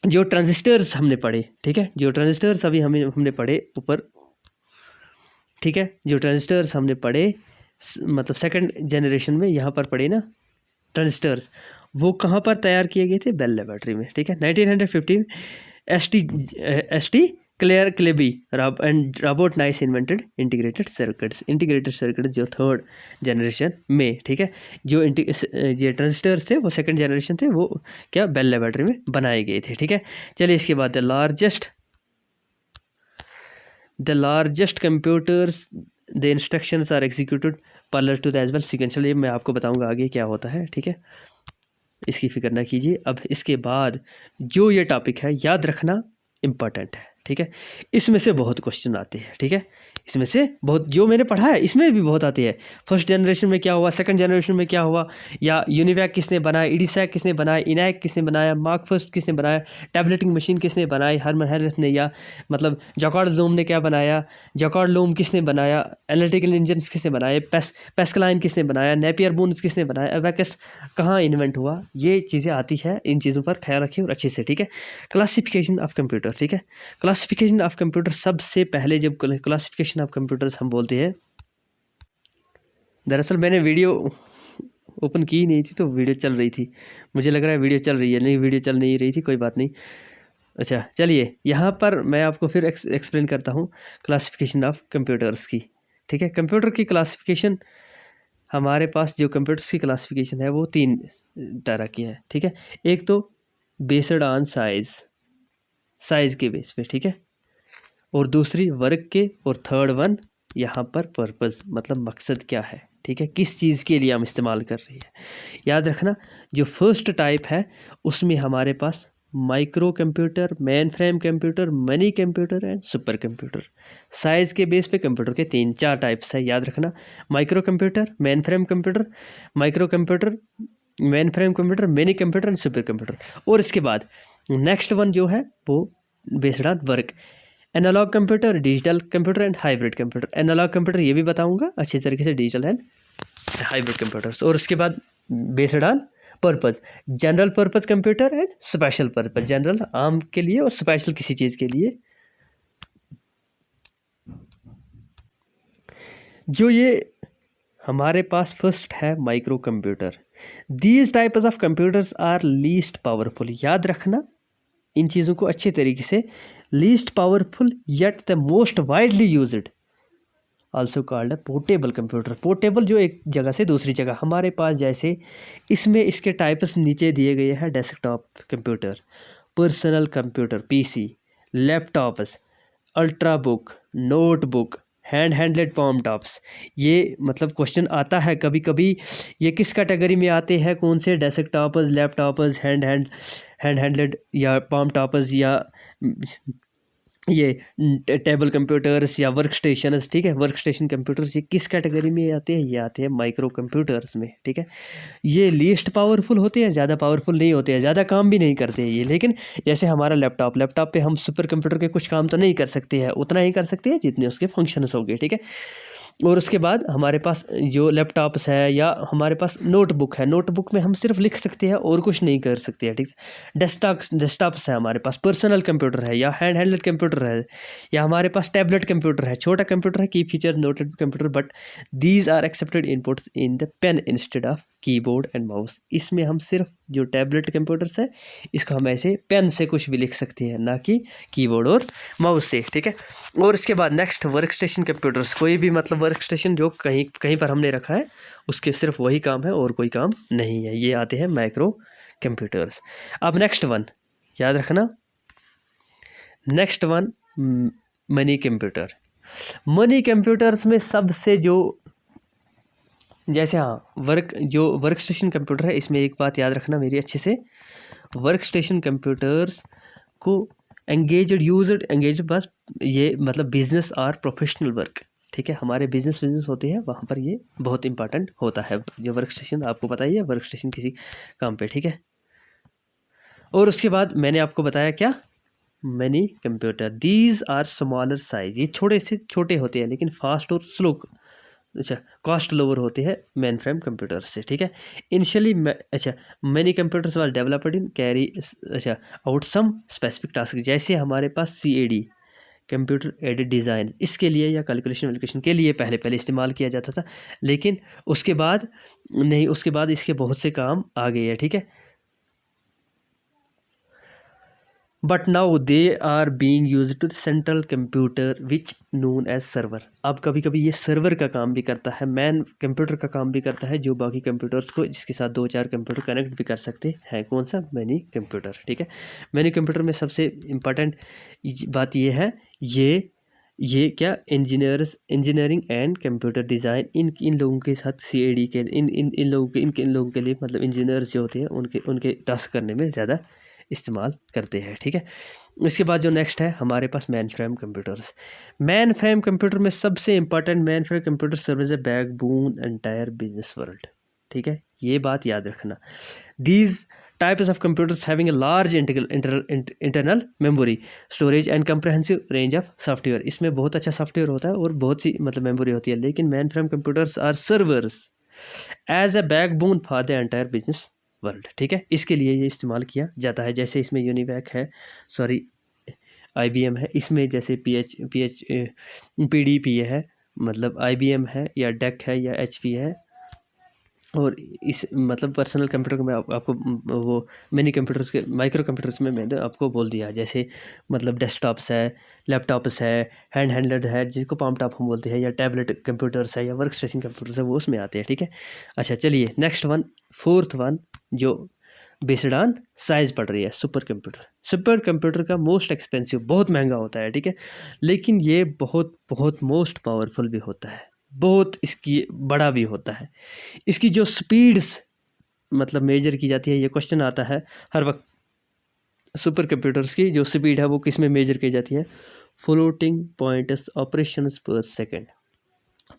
जो ट्रांजिस्टर्स हमने पढ़े, ठीक है, जो ट्रांजिस्टर्स अभी हमने पढ़े ऊपर, ठीक है, जो ट्रांजिस्टर्स हमने पढ़े मतलब सेकंड जनरेशन में यहाँ पर पढ़े ना ट्रांजिस्टर्स, वो कहाँ पर तैयार किए गए थे? बेल लेबोरेटरी में, ठीक है। 1915 S T Clair Kilby and Robert Noyce invented integrated circuits जो थर्ड जनरेशन में, ठीक है। जो ये ट्रांजिस्टर्स थे वो सेकंड जनरेशन थे, वो क्या बेल लेबोरेटरी में बनाए गए थे, ठीक है। चलिए इसके बाद the largest computers the instructions are executed parallel to the as well sequential. ये मैं आपको बताऊंगा आगे क्या होता है, ठीक है, इसकी फिक्र ना कीजिए। अब इसके बाद जो ये टॉपिक है याद रखना इम्पॉर्टेंट है, ठीक है, इसमें से बहुत क्वेश्चन आते हैं, ठीक है, इसमें से बहुत जो मैंने पढ़ा है इसमें भी बहुत आती है। फर्स्ट जनरेशन में क्या हुआ, सेकंड जनरेशन में क्या हुआ, या यूनिवैक किसने बनाया, ईडीसैक किसने बनाया, इनैक किसने बनाया, मार्क फर्स्ट किसने बनाया, टैबलेटिंग मशीन किसने बनाई, हरमन हेरिस ने, या मतलब जॉकार्ड लूम ने क्या बनाया, जॉकार्ड लूम किसने बनाया, एनालिटिकल इंजन किसने बनाए, पैस्कलाइन किसने बनाया, नेपियर बोन्स किसने बनाया, एबैकस कहाँ इन्वेंट हुआ, ये चीज़ें आती है। इन चीज़ों पर ख्याल रखिए और अच्छे से, ठीक है। क्लासिफिकेशन ऑफ कंप्यूटर, ठीक है, क्लासिफिकेशन ऑफ कंप्यूटर, सबसे पहले जब क्लासिफिकेशन ऑफ कंप्यूटर्स हम बोलते हैं, दरअसल मैंने वीडियो ओपन की नहीं थी तो वीडियो चल रही थी, मुझे लग रहा है वीडियो चल रही है, नहीं वीडियो चल नहीं रही थी, कोई बात नहीं। अच्छा चलिए यहाँ पर मैं आपको फिर एक्सप्लेन करता हूँ क्लासिफिकेशन ऑफ कंप्यूटर्स की, ठीक है। कंप्यूटर की क्लासिफिकेशन, हमारे पास जो कंप्यूटर्स की क्लासिफिकेशन है वो 3 तरह की है, ठीक है। एक तो बेस्ड ऑन साइज़, साइज़ के बेस पे, ठीक है। और दूसरी वर्क के, और थर्ड वन यहाँ पर पर्पज़, मतलब मकसद क्या है, ठीक है, किस चीज़ के लिए हम इस्तेमाल कर रहे हैं। याद रखना जो फर्स्ट टाइप है उसमें हमारे पास micro computer, mainframe computer, mini computer and super computer. Size के बेस पे कंप्यूटर के 3-4 टाइप्स है, याद रखना। Micro computer, mainframe computer, micro computer, mainframe computer, mini computer and super computer. और इसके बाद नेक्स्ट वन जो है वो based on work, analogue computer, digital computer and hybrid computer. Analogue computer ये भी बताऊंगा अच्छी तरीके से, डिजिटल एंड हाइब्रिड कंप्यूटर्स। और उसके बाद based on purpose, general purpose computer and special purpose. General आम के लिए और स्पेशल किसी चीज़ के लिए। जो ये हमारे पास फर्स्ट है micro computer, these types of computers are least powerful. याद रखना इन चीज़ों को अच्छे तरीके से, least powerful yet the most widely used, also called portable computer. Portable जो एक जगह से दूसरी जगह हमारे पास, जैसे इसमें इसके टाइप्स नीचे दिए गए हैं, desktop computer, personal computer PC, laptops, ultrabook, notebook, handed palmtops. ये मतलब क्वेश्चन आता है कभी कभी, ये किस कैटेगरी में आते हैं, कौन से, डेस्कटॉप्स, लैपटॉप्स, हैंडेड या पॉम टॉप्स, या ये टेबल कंप्यूटर्स या वर्क स्टेशंस, ठीक है, वर्क स्टेशन कंप्यूटर्स, ये किस कैटेगरी में आते हैं, ये आते हैं माइक्रो कंप्यूटर्स में, ठीक है। ये लीस्ट पावरफुल होते हैं, ज़्यादा पावरफुल नहीं होते हैं, ज़्यादा काम भी नहीं करते हैं ये, लेकिन जैसे हमारा लैपटॉप पे हम सुपर कंप्यूटर के कुछ काम तो नहीं कर सकते हैं, उतना ही कर सकते हैं जितने उसके फंक्शंस हो गए, ठीक है। और उसके बाद हमारे पास जो लैपटॉप्स है, या हमारे पास नोटबुक है, नोटबुक में हम सिर्फ लिख सकते हैं और कुछ नहीं कर सकते हैं, ठीक है। डेस्कटॉप्स है हमारे पास, पर्सनल कंप्यूटर है, या हैंडेड कंप्यूटर है, या हमारे पास टैबलेट कंप्यूटर है, छोटा कंप्यूटर है, की feature noted computer, but these are accepted inputs in the pen instead of keyboard and mouse. इसमें हम सिर्फ जो टैबलेट कंप्यूटर्स है इसको हम ऐसे पेन से कुछ भी लिख सकते हैं, ना कि कीबोर्ड और माउस से, ठीक है। और इसके बाद नेक्स्ट वर्क स्टेशन कंप्यूटर्स, कोई भी मतलब वर्क स्टेशन जो कहीं कहीं पर हमने रखा है उसके सिर्फ वही काम है और कोई काम नहीं है, ये आते हैं माइक्रो कंप्यूटर्स। अब नेक्स्ट वन याद रखना, next one money computer. Money computers में सबसे जो, जैसे हाँ वर्क स्टेशन कंप्यूटर है, इसमें एक बात याद रखना मेरी अच्छे से, वर्क स्टेशन कंप्यूटर्स को एंगेज बस ये मतलब बिजनेस और प्रोफेशनल वर्क, ठीक है, हमारे बिजनेस होते हैं वहाँ पर ये बहुत इंपॉर्टेंट होता है, जो वर्क स्टेशन आपको पता ही है, वर्क स्टेशन किसी काम पे, ठीक है। और उसके बाद मैंने आपको बताया क्या, mini computer, these are smaller size, ये छोटे से छोटे होते हैं लेकिन फास्ट और स्लो, अच्छा कॉस्ट लोअर होते हैं मेन फ्रेम कंप्यूटर से, ठीक है। इनिशियली अच्छा many computers was developed in carry अच्छा आउट सम स्पेसिफिक टास्क, जैसे हमारे पास CAD, कंप्यूटर एडेड डिज़ाइन, इसके लिए या कैलकुलेशन वैल्यूकेशन के लिए पहले इस्तेमाल किया जाता था, लेकिन उसके बाद नहीं, उसके बाद इसके बहुत से काम आ गए हैं, ठीक है। But now they are being used to the central computer which known as server. अब कभी कभी ये सर्वर का काम भी करता है, मैन कंप्यूटर का काम भी करता है, जो बाकी कंप्यूटर्स को जिसके साथ 2-4 कंप्यूटर कनेक्ट भी कर सकते हैं, कौन सा, मैनी कंप्यूटर, ठीक है। मैनी कंप्यूटर में सबसे इम्पॉर्टेंट बात ये है, ये क्या, इंजीनियरिंग एंड कंप्यूटर डिज़ाइन, इन लोगों के साथ CAD के इन लोगों के लिए मतलब इंजीनियर्स जो होते हैं उनके टास्क करने में ज़्यादा इस्तेमाल करते हैं, ठीक है। इसके बाद जो नेक्स्ट है हमारे पास main frame computers. Mainframe computer में सबसे important, mainframe computer serve as a backbone entire business world, ठीक है, ये बात याद रखना। These types of computers having a large internal memory storage and comprehensive range of software, इसमें बहुत अच्छा सॉफ्टवेयर होता है और बहुत सी मतलब मेमोरी होती है, लेकिन main frame computers are servers as a backbone for the entire business world, ठीक है, इसके लिए ये इस्तेमाल किया जाता है। जैसे इसमें यूनिवैक है, सॉरी IBM है, इसमें जैसे PDP है, मतलब IBM है या डेक है या HP है, और इस मतलब पर्सनल कंप्यूटर में आपको वो मिनी कंप्यूटर्स के माइक्रो कंप्यूटर्स में मैंने आपको बोल दिया, जैसे मतलब डेस्कटॉप्स है, लैपटॉप्स है, हैंडेड है जिसको पाम टॉप हम बोलते हैं, या टैबलेट कंप्यूटर्स है या वर्क स्टेशन कंप्यूटर्स है, वो उसमें आते हैं, ठीक है। अच्छा चलिए नेक्स्ट वन, फोर्थ वन जो बेस्ड ऑन साइज़ पड़ रही है। सुपर कंप्यूटर का मोस्ट एक्सपेंसिव, बहुत महंगा होता है, ठीक है, लेकिन ये बहुत बहुत मोस्ट पावरफुल भी होता है, बहुत इसकी बड़ा भी होता है। इसकी जो स्पीड्स मतलब मेजर की जाती है, ये क्वेश्चन आता है हर वक्त। सुपर कंप्यूटर्स की जो स्पीड है वो किस में मेजर की जाती है? फ्लोटिंग पॉइंट्स ऑपरेशंस पर सेकंड,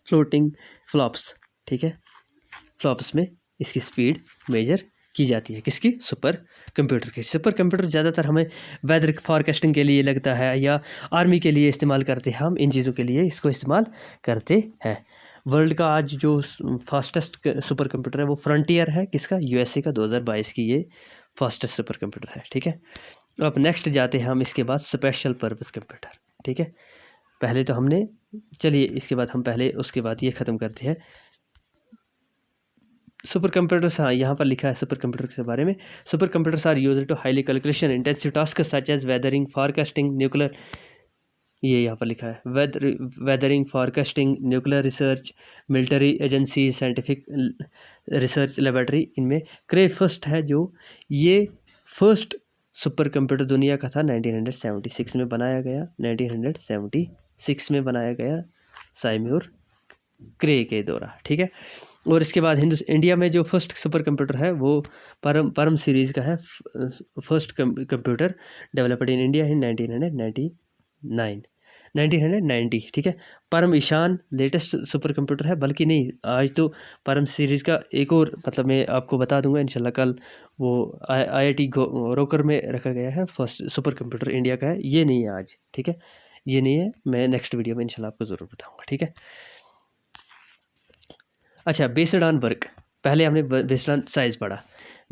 फ्लोटिंग फ्लॉप्स, ठीक है, फ्लॉप्स में इसकी स्पीड मेजर की जाती है। किसकी? सुपर कंप्यूटर की। सुपर कंप्यूटर ज़्यादातर हमें वेदर फॉरकास्टिंग के लिए लगता है या आर्मी के लिए इस्तेमाल करते हैं, हम इन चीज़ों के लिए इसको इस्तेमाल करते हैं। वर्ल्ड का आज जो फास्टेस्ट सुपर कंप्यूटर है वो फ्रंटियर है, किसका? यूएसए का, 2022 की ये फास्टेस्ट सुपर कंप्यूटर है, ठीक है। अब नेक्स्ट जाते हैं हम इसके बाद स्पेशल पर्पस कंप्यूटर, ठीक है। पहले तो हमने, चलिए इसके बाद हम पहले उसके बाद ये ख़त्म करते हैं सुपर कंप्यूटर्स। हाँ, यहाँ पर लिखा है सुपर कंप्यूटर के बारे में। Super computers are used to highly calculation intensive task such as weathering, forecasting, nuclear, ये यहाँ पर लिखा है weathering, forecasting, nuclear research, military agency, scientific research laboratory. इनमें क्रे फर्स्ट है जो ये फर्स्ट सुपर कंप्यूटर दुनिया का था, 1976 में बनाया गया, 1976 में बनाया गया साइम्योर क्रे के द्वारा, ठीक है। और इसके बाद इंडिया में जो फर्स्ट सुपर कंप्यूटर है वो परम सीरीज़ का है, first computer developed in India in 1990, ठीक है। परम ईशान लेटेस्ट सुपर कंप्यूटर है, बल्कि नहीं, आज तो परम सीरीज़ का एक और मतलब मैं आपको बता दूंगा इंशाल्लाह कल, वो IIT रोकर में रखा गया है, फर्स्ट सुपर कंप्यूटर इंडिया का है, ये नहीं है आज, ठीक है, ये नहीं है, मैं नेक्स्ट वीडियो में इंशाल्लाह आपको ज़रूर बताऊँगा, ठीक है। अच्छा, बेस्ड ऑन वर्क, पहले हमने बेस्ड ऑन साइज़ पढ़ा।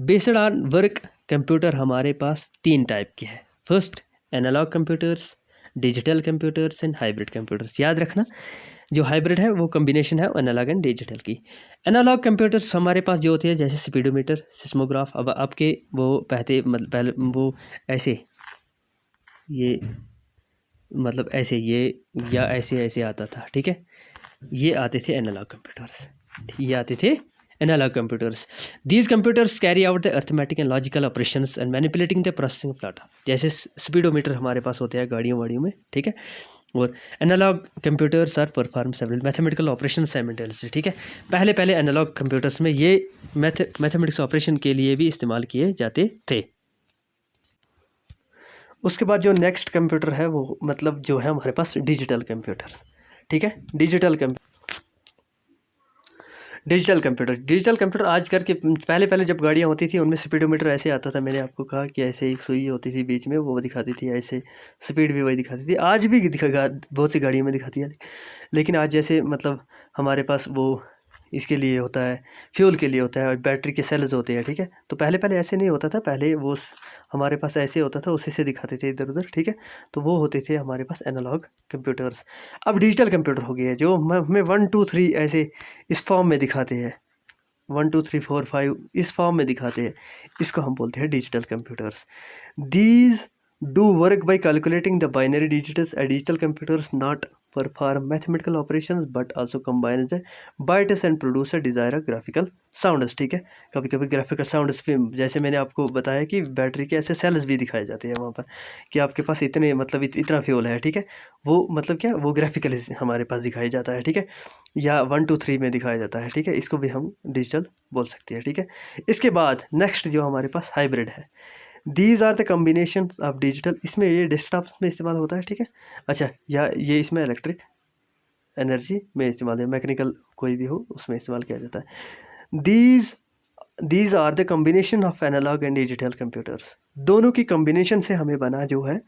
बेस्ड ऑन वर्क कंप्यूटर हमारे पास 3 टाइप के हैं। First analog computers, digital computers and hybrid computers. याद रखना, जो हाइब्रिड है वो कम्बिनेशन है एनालॉग एंड डिजिटल की। एनालॉग कंप्यूटर्स हमारे पास जो होती है जैसे स्पीडोमीटर, सिस्मोग्राफ, अब आपके वो पहले वो ऐसे ये मतलब ऐसे ये या ऐसे ऐसे आता था, ठीक है, ये आते थे एनालॉग कंप्यूटर्स, ये आते थे analog computers. These computers carry out the arithmetic and logical operations and manipulating the processing of data. जैसे स्पीडोमीटर हमारे पास होते हैं गाड़ियों वाड़ियों में, ठीक है, और analog computers are perform several mathematical operation simultaneously, ठीक है। पहले पहले एनालॉग कंप्यूटर्स में ये मैथमेटिक्स ऑपरेशन के लिए भी इस्तेमाल किए जाते थे। उसके बाद जो नेक्स्ट कंप्यूटर है वो मतलब जो है हमारे पास डिजिटल कंप्यूटर्स, ठीक है। डिजिटल कंप्यूटर आज करके, पहले पहले जब गाड़ियाँ होती थी उनमें स्पीडोमीटर ऐसे आता था, मैंने आपको कहा कि ऐसे एक सुई होती थी बीच में, वो दिखाती थी ऐसे, स्पीड भी वही दिखाती थी, आज भी बहुत सी गाड़ियों में दिखाती है। लेकिन आज जैसे मतलब हमारे पास वो इसके लिए होता है, फ्यूल के लिए होता है, और बैटरी के सेल्स होते हैं, ठीक है। तो पहले पहले ऐसे नहीं होता था, पहले वो हमारे पास ऐसे होता था, उसी से दिखाते थे इधर उधर, ठीक है। तो वो होते थे हमारे पास एनालॉग कंप्यूटर्स। अब डिजिटल कंप्यूटर हो गया है जो हमें 1 2 3 ऐसे इस फॉर्म में दिखाते हैं, 1 2 3 4 5 इस फॉर्म में दिखाते हैं, इसको हम बोलते हैं digital computers. These do work by calculating the binary digits. Digital computers not perform mathematical operations but also combines the bytes and produce a desired graphical sounds, ठीक है। कभी कभी ग्राफिकल साउंड्स पे जैसे मैंने आपको बताया कि बैटरी के ऐसे सेल्स भी दिखाए जाते हैं वहाँ पर कि आपके पास इतने मतलब इतना फ्यूल है, ठीक है, वो मतलब क्या वो ग्राफिकल हमारे पास दिखाया जाता है, ठीक है, या 1 2 3 में दिखाया जाता है, ठीक है, इसको भी हम डिजिटल बोल सकते हैं, ठीक है। इसके बाद नेक्स्ट जो हमारे पास हाइब्रिड है, these are the combination of digital, इसमें ये डेस्कटॉप में इस्तेमाल होता है, ठीक है। अच्छा, या ये इसमें इलेक्ट्रिक एनर्जी में इस्तेमाल है, मैकेनिकल कोई भी हो उसमें इस्तेमाल किया जाता है। These are the combination of analog and digital computers. दोनों की कम्बिनेशन से हमें बना जो है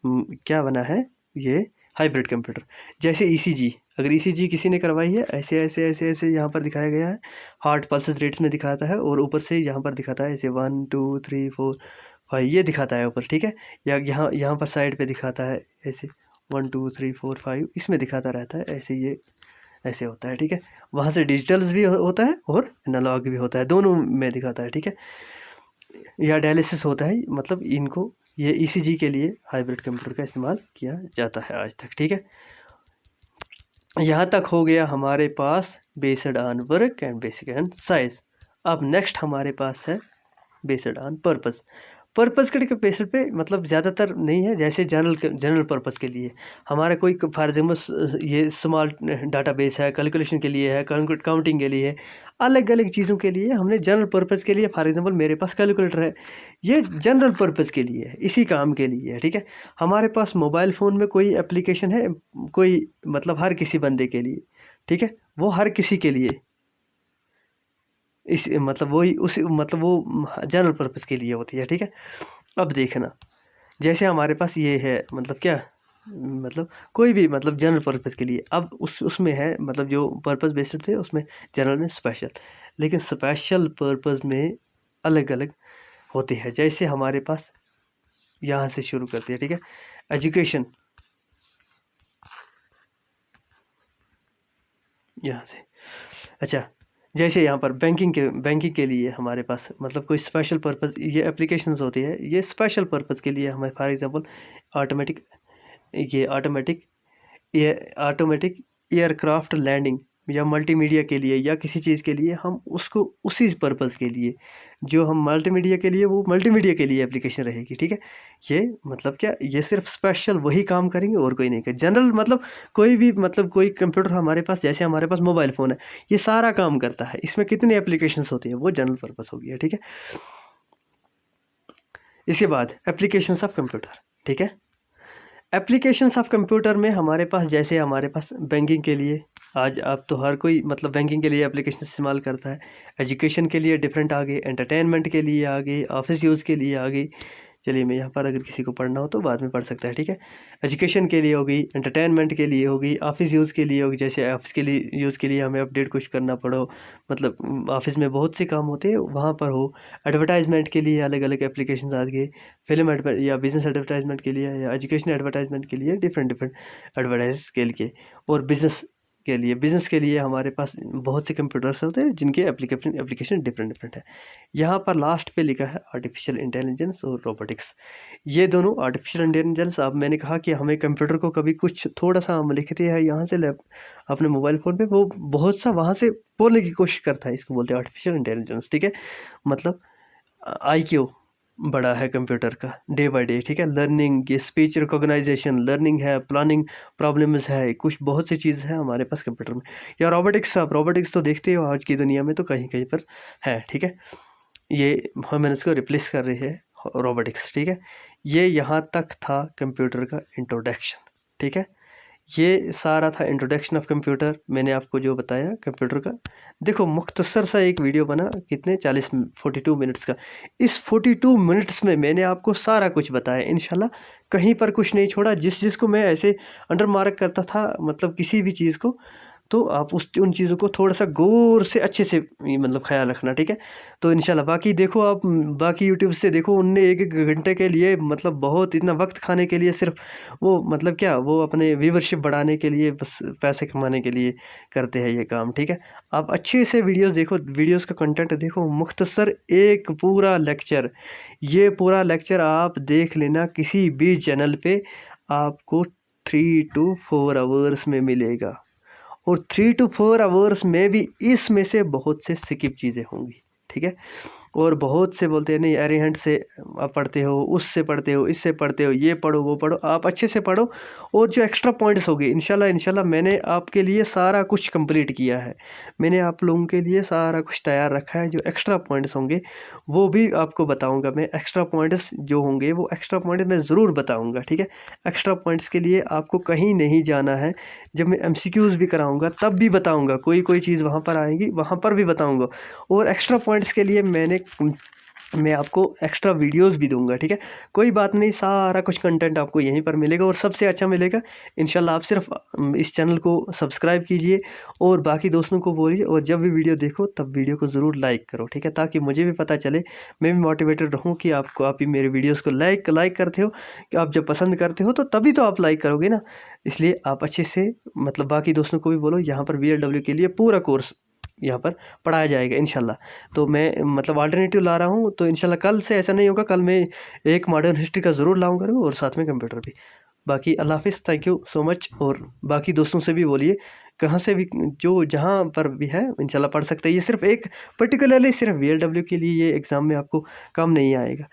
क्या बना है, ये हाइब्रिड कंप्यूटर। जैसे ECG, अगर ECG किसी ने करवाई है, ऐसे ऐसे ऐसे ऐसे यहाँ पर दिखाया गया है, हार्ट पल्सेस रेट्स में दिखाता है, और ऊपर से यहाँ पर दिखाता है ऐसे 1 2 3 4 5 ये दिखाता है ऊपर, ठीक है, या यहाँ पर साइड पे दिखाता है ऐसे 1 2 3 4 5 इसमें दिखाता रहता है ऐसे, ये ऐसे होता है, ठीक है। वहाँ से डिजिटल्स भी होता है और एनालॉग भी होता है, दोनों में दिखाता है, ठीक है। या डायलिसिस होता है, मतलब इनको ये ECG के लिए हाइब्रिड कंप्यूटर का इस्तेमाल किया जाता है आज तक, ठीक है। यहाँ तक हो गया हमारे पास based on work and basic and size. अब नेक्स्ट हमारे पास है बेस्ड ऑन पर्पस। पर्पस के बेसिस पे मतलब ज़्यादातर नहीं है, जैसे जनरल पर्पस के लिए हमारा कोई फॉर एग्जाम्पल ये स्मॉल डाटाबेस है, कैलकुलेशन के लिए है, काउंटिंग के लिए है, अलग अलग चीज़ों के लिए हमने जनरल पर्पस के लिए, फॉर एग्जांपल मेरे पास कैलकुलेटर है, ये जनरल पर्पस के लिए है, इसी काम के लिए है, ठीक है। हमारे पास मोबाइल फ़ोन में कोई एप्लीकेशन है, कोई मतलब हर किसी बंदे के लिए, ठीक है, वो हर किसी के लिए इस मतलब वही उसी मतलब वो जनरल पर्पस के लिए होती है, ठीक है। अब देखना, जैसे हमारे पास ये है मतलब क्या, मतलब कोई भी मतलब जनरल पर्पस के लिए, अब उसमें है मतलब जो पर्पस बेस्ड थे उसमें जनरल में स्पेशल, लेकिन स्पेशल पर्पस में अलग अलग होते हैं। जैसे हमारे पास यहाँ से शुरू करते हैं, ठीक है, एजुकेशन, यहाँ से, अच्छा, जैसे यहाँ पर बैंकिंग के लिए हमारे पास मतलब कोई स्पेशल पर्पस ये एप्लीकेशंस होती है, ये स्पेशल पर्पस के लिए हमें फॉर एग्जांपल ऑटोमेटिक ये ऑटोमेटिक एयरक्राफ्ट लैंडिंग या मल्टीमीडिया के लिए या किसी चीज़ के लिए हम उसको उसी पर्पस के लिए जो हम मल्टीमीडिया के लिए वो मल्टीमीडिया के लिए एप्लीकेशन रहेगी, ठीक है। ये मतलब क्या, ये सिर्फ स्पेशल वही काम करेंगे और कोई नहीं करें। जनरल मतलब कोई भी मतलब कोई कंप्यूटर हमारे पास, जैसे हमारे पास मोबाइल फ़ोन है, ये सारा काम करता है, इसमें कितनी एप्लीकेशंस होती है, वो जनरल पर्पस हो गया, ठीक है। इसके बाद एप्लीकेशंस ऑफ कंप्यूटर, ठीक है। एप्लीकेशंस ऑफ कंप्यूटर में हमारे पास, जैसे हमारे पास बैंकिंग के लिए, आज आप तो हर कोई मतलब बैंकिंग के लिए एप्लीकेशन इस्तेमाल करता है, एजुकेशन के लिए डिफरेंट आ गए, एंटरटेनमेंट के लिए आ गई, ऑफिस यूज़ के लिए आ गई। चलिए मैं यहाँ पर अगर किसी को पढ़ना हो तो बाद में पढ़ सकता है, ठीक है। एजुकेशन के लिए होगी, एंटरटेनमेंट के लिए होगी, ऑफिस यूज़ के लिए होगी, जैसे ऑफिस के लिए यूज़ के लिए हमें अपडेट कुछ करना पड़ो, मतलब ऑफिस में बहुत से काम होते हैं वहाँ पर हो। एडवर्टाइजमेंट के लिए अलग अलग एप्लीकेशन आ गए, फिल्म या बिजनेस एडवर्टाइजमेंट के लिए या एजुकेशन एडवर्टाइजमेंट के लिए डिफरेंट डिफरेंट एडवर्टाइज के लिए। और बिज़नेस के लिए हमारे पास बहुत से कंप्यूटर्स होते हैं जिनके एप्लीकेशन डिफरेंट डिफरेंट है। यहाँ पर लास्ट पे लिखा है आर्टिफिशियल इंटेलिजेंस और रोबोटिक्स। ये दोनों आर्टिफिशियल इंटेलिजेंस, अब मैंने कहा कि हमें कंप्यूटर को कभी कुछ थोड़ा सा हम लिखते हैं यहाँ से अपने मोबाइल फ़ोन पे, वो बहुत सा वहाँ से बोलने की कोशिश करता है, इसको बोलते हैं आर्टिफिशियल इंटेलिजेंस, ठीक है। मतलब IQ बड़ा है कंप्यूटर का डे बाय डे, ठीक है। लर्निंग, ये स्पीच रिकॉग्नाइजेशन लर्निंग है, प्लानिंग प्रॉब्लम्स है, कुछ बहुत सी चीज़ है हमारे पास कंप्यूटर में। या रोबोटिक्स, आप रोबोटिक्स तो देखते हो आज की दुनिया में तो कहीं कहीं पर है, ठीक है। ये हम इसको रिप्लेस कर रही है रोबोटिक्स, ठीक है। ये यहाँ तक था कंप्यूटर का इंट्रोडक्शन, ठीक है। ये सारा था इंट्रोडक्शन ऑफ कंप्यूटर, मैंने आपको जो बताया कंप्यूटर का। देखो मुख्तसर सा एक वीडियो बना, कितने 42 मिनट्स का। इस 42 मिनट्स में मैंने आपको सारा कुछ बताया इंशाल्लाह, कहीं पर कुछ नहीं छोड़ा। जिसको मैं ऐसे अंडर मार्क करता था मतलब किसी भी चीज़ को, तो आप उन चीज़ों को थोड़ा सा गौर से अच्छे से मतलब ख्याल रखना, ठीक है। तो इंशाल्लाह बाकी देखो आप, बाकी यूट्यूब से देखो, उनने एक एक घंटे के लिए मतलब बहुत इतना वक्त खाने के लिए सिर्फ वो मतलब क्या, वो अपने व्यूवरशिप बढ़ाने के लिए, बस पैसे कमाने के लिए करते हैं ये काम, ठीक है। आप अच्छे से वीडियोस देखो, वीडियोस का कंटेंट देखो, मुख्तसर एक पूरा लेक्चर, ये पूरा लेक्चर आप देख लेना किसी भी चैनल पे, आपको 3 to 4 आवर्स में मिलेगा। और 3 to 4 आवर्स में भी इसमें से बहुत से स्किप चीज़ें होंगी, ठीक है। और बहुत से बोलते हैं नहीं अरिहंट से आप पढ़ते हो, उससे पढ़ते हो, इससे पढ़ते हो, ये पढ़ो वो पढ़ो, आप अच्छे से पढ़ो। और जो एक्स्ट्रा पॉइंट्स होंगे इंशाल्लाह मैंने आपके लिए सारा कुछ कंप्लीट किया है, मैंने आप लोगों के लिए सारा कुछ तैयार रखा है। जो एक्स्ट्रा पॉइंट्स होंगे वो भी आपको बताऊंगा मैं, एक्स्ट्रा पॉइंट्स जो होंगे वो एक्स्ट्रा पॉइंट्स मैं ज़रूर बताऊँगा, ठीक है। एक्स्ट्रा पॉइंट्स के लिए आपको कहीं नहीं जाना है, जब मैं MCQs भी कराऊँगा तब भी बताऊँगा, कोई चीज़ वहाँ पर आएगी वहाँ पर भी बताऊँगा। और एक्स्ट्रा पॉइंट्स के लिए मैं आपको एक्स्ट्रा वीडियोस भी दूंगा, ठीक है। कोई बात नहीं, सारा कुछ कंटेंट आपको यहीं पर मिलेगा और सबसे अच्छा मिलेगा इंशाल्लाह। आप सिर्फ इस चैनल को सब्सक्राइब कीजिए और बाकी दोस्तों को बोलिए, और जब भी वीडियो देखो तब वीडियो को ज़रूर लाइक करो, ठीक है, ताकि मुझे भी पता चले, मैं भी मोटिवेटेड रहूँ कि आप ही मेरे वीडियोज़ को लाइक करते हो, कि आप जब पसंद करते हो तो तभी तो आप लाइक करोगे ना। इसलिए आप अच्छे से मतलब बाकी दोस्तों को भी बोलो, यहाँ पर VLW के लिए पूरा कोर्स यहाँ पर पढ़ाया जाएगा इंशाल्लाह। तो मैं मतलब अल्टरनेटिव ला रहा हूँ, तो इंशाल्लाह कल से ऐसा नहीं होगा, कल मैं एक मॉडर्न हिस्ट्री का ज़रूर लाऊंगा और साथ में कंप्यूटर भी। बाकी अल्लाह हाफिज़, थैंक यू सो मच। और बाकी दोस्तों से भी बोलिए कहाँ से भी जो जहाँ पर भी है इंशाल्लाह पढ़ सकते हैं। ये सिर्फ एक पर्टिकुलरली सिर्फ VLW के लिए ये एग्ज़ाम में आपको काम नहीं आएगा।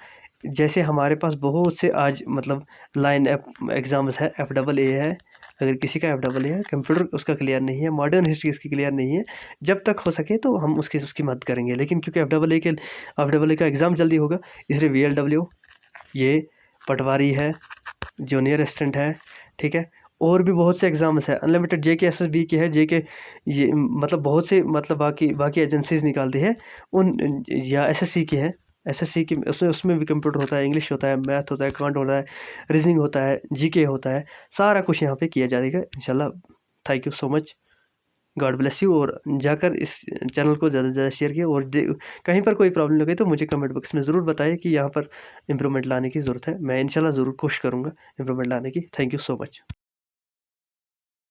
जैसे हमारे पास बहुत से आज मतलब लाइन एग्ज़ाम्स है, FAA है, अगर किसी का FAA है, कंप्यूटर उसका क्लियर नहीं है, मॉडर्न हिस्ट्री उसकी क्लियर नहीं है, जब तक हो सके तो हम उसकी मदद करेंगे। लेकिन क्योंकि FAA का एग्ज़ाम जल्दी होगा, इसलिए VLW, ये पटवारी है, जूनियर असिस्टेंट है, ठीक है, और भी बहुत से एग्ज़ाम्स है, अनलिमिटेड JK SSB की है, JK ये मतलब बहुत से मतलब बाकी एजेंसीज निकालती है उन, या SSC की है, SSC की उसमें भी कंप्यूटर होता है, इंग्लिश होता है, मैथ होता है, अकाउंट होता है, रीजनिंग होता है, GK होता है, सारा कुछ यहाँ पे किया जाएगा इंशाल्लाह। Thank you so much, God bless you. और जाकर इस चैनल को ज़्यादा से ज़्यादा शेयर किया, और कहीं पर कोई प्रॉब्लम लगे तो मुझे कमेंट बॉक्स में ज़रूर बताइए कि यहाँ पर इम्प्रूवमेंट लाने की ज़रूरत है। मैं इंशाल्लाह ज़रूर कोशिश करूँगा इम्प्रूवमेंट लाने की। Thank you so much.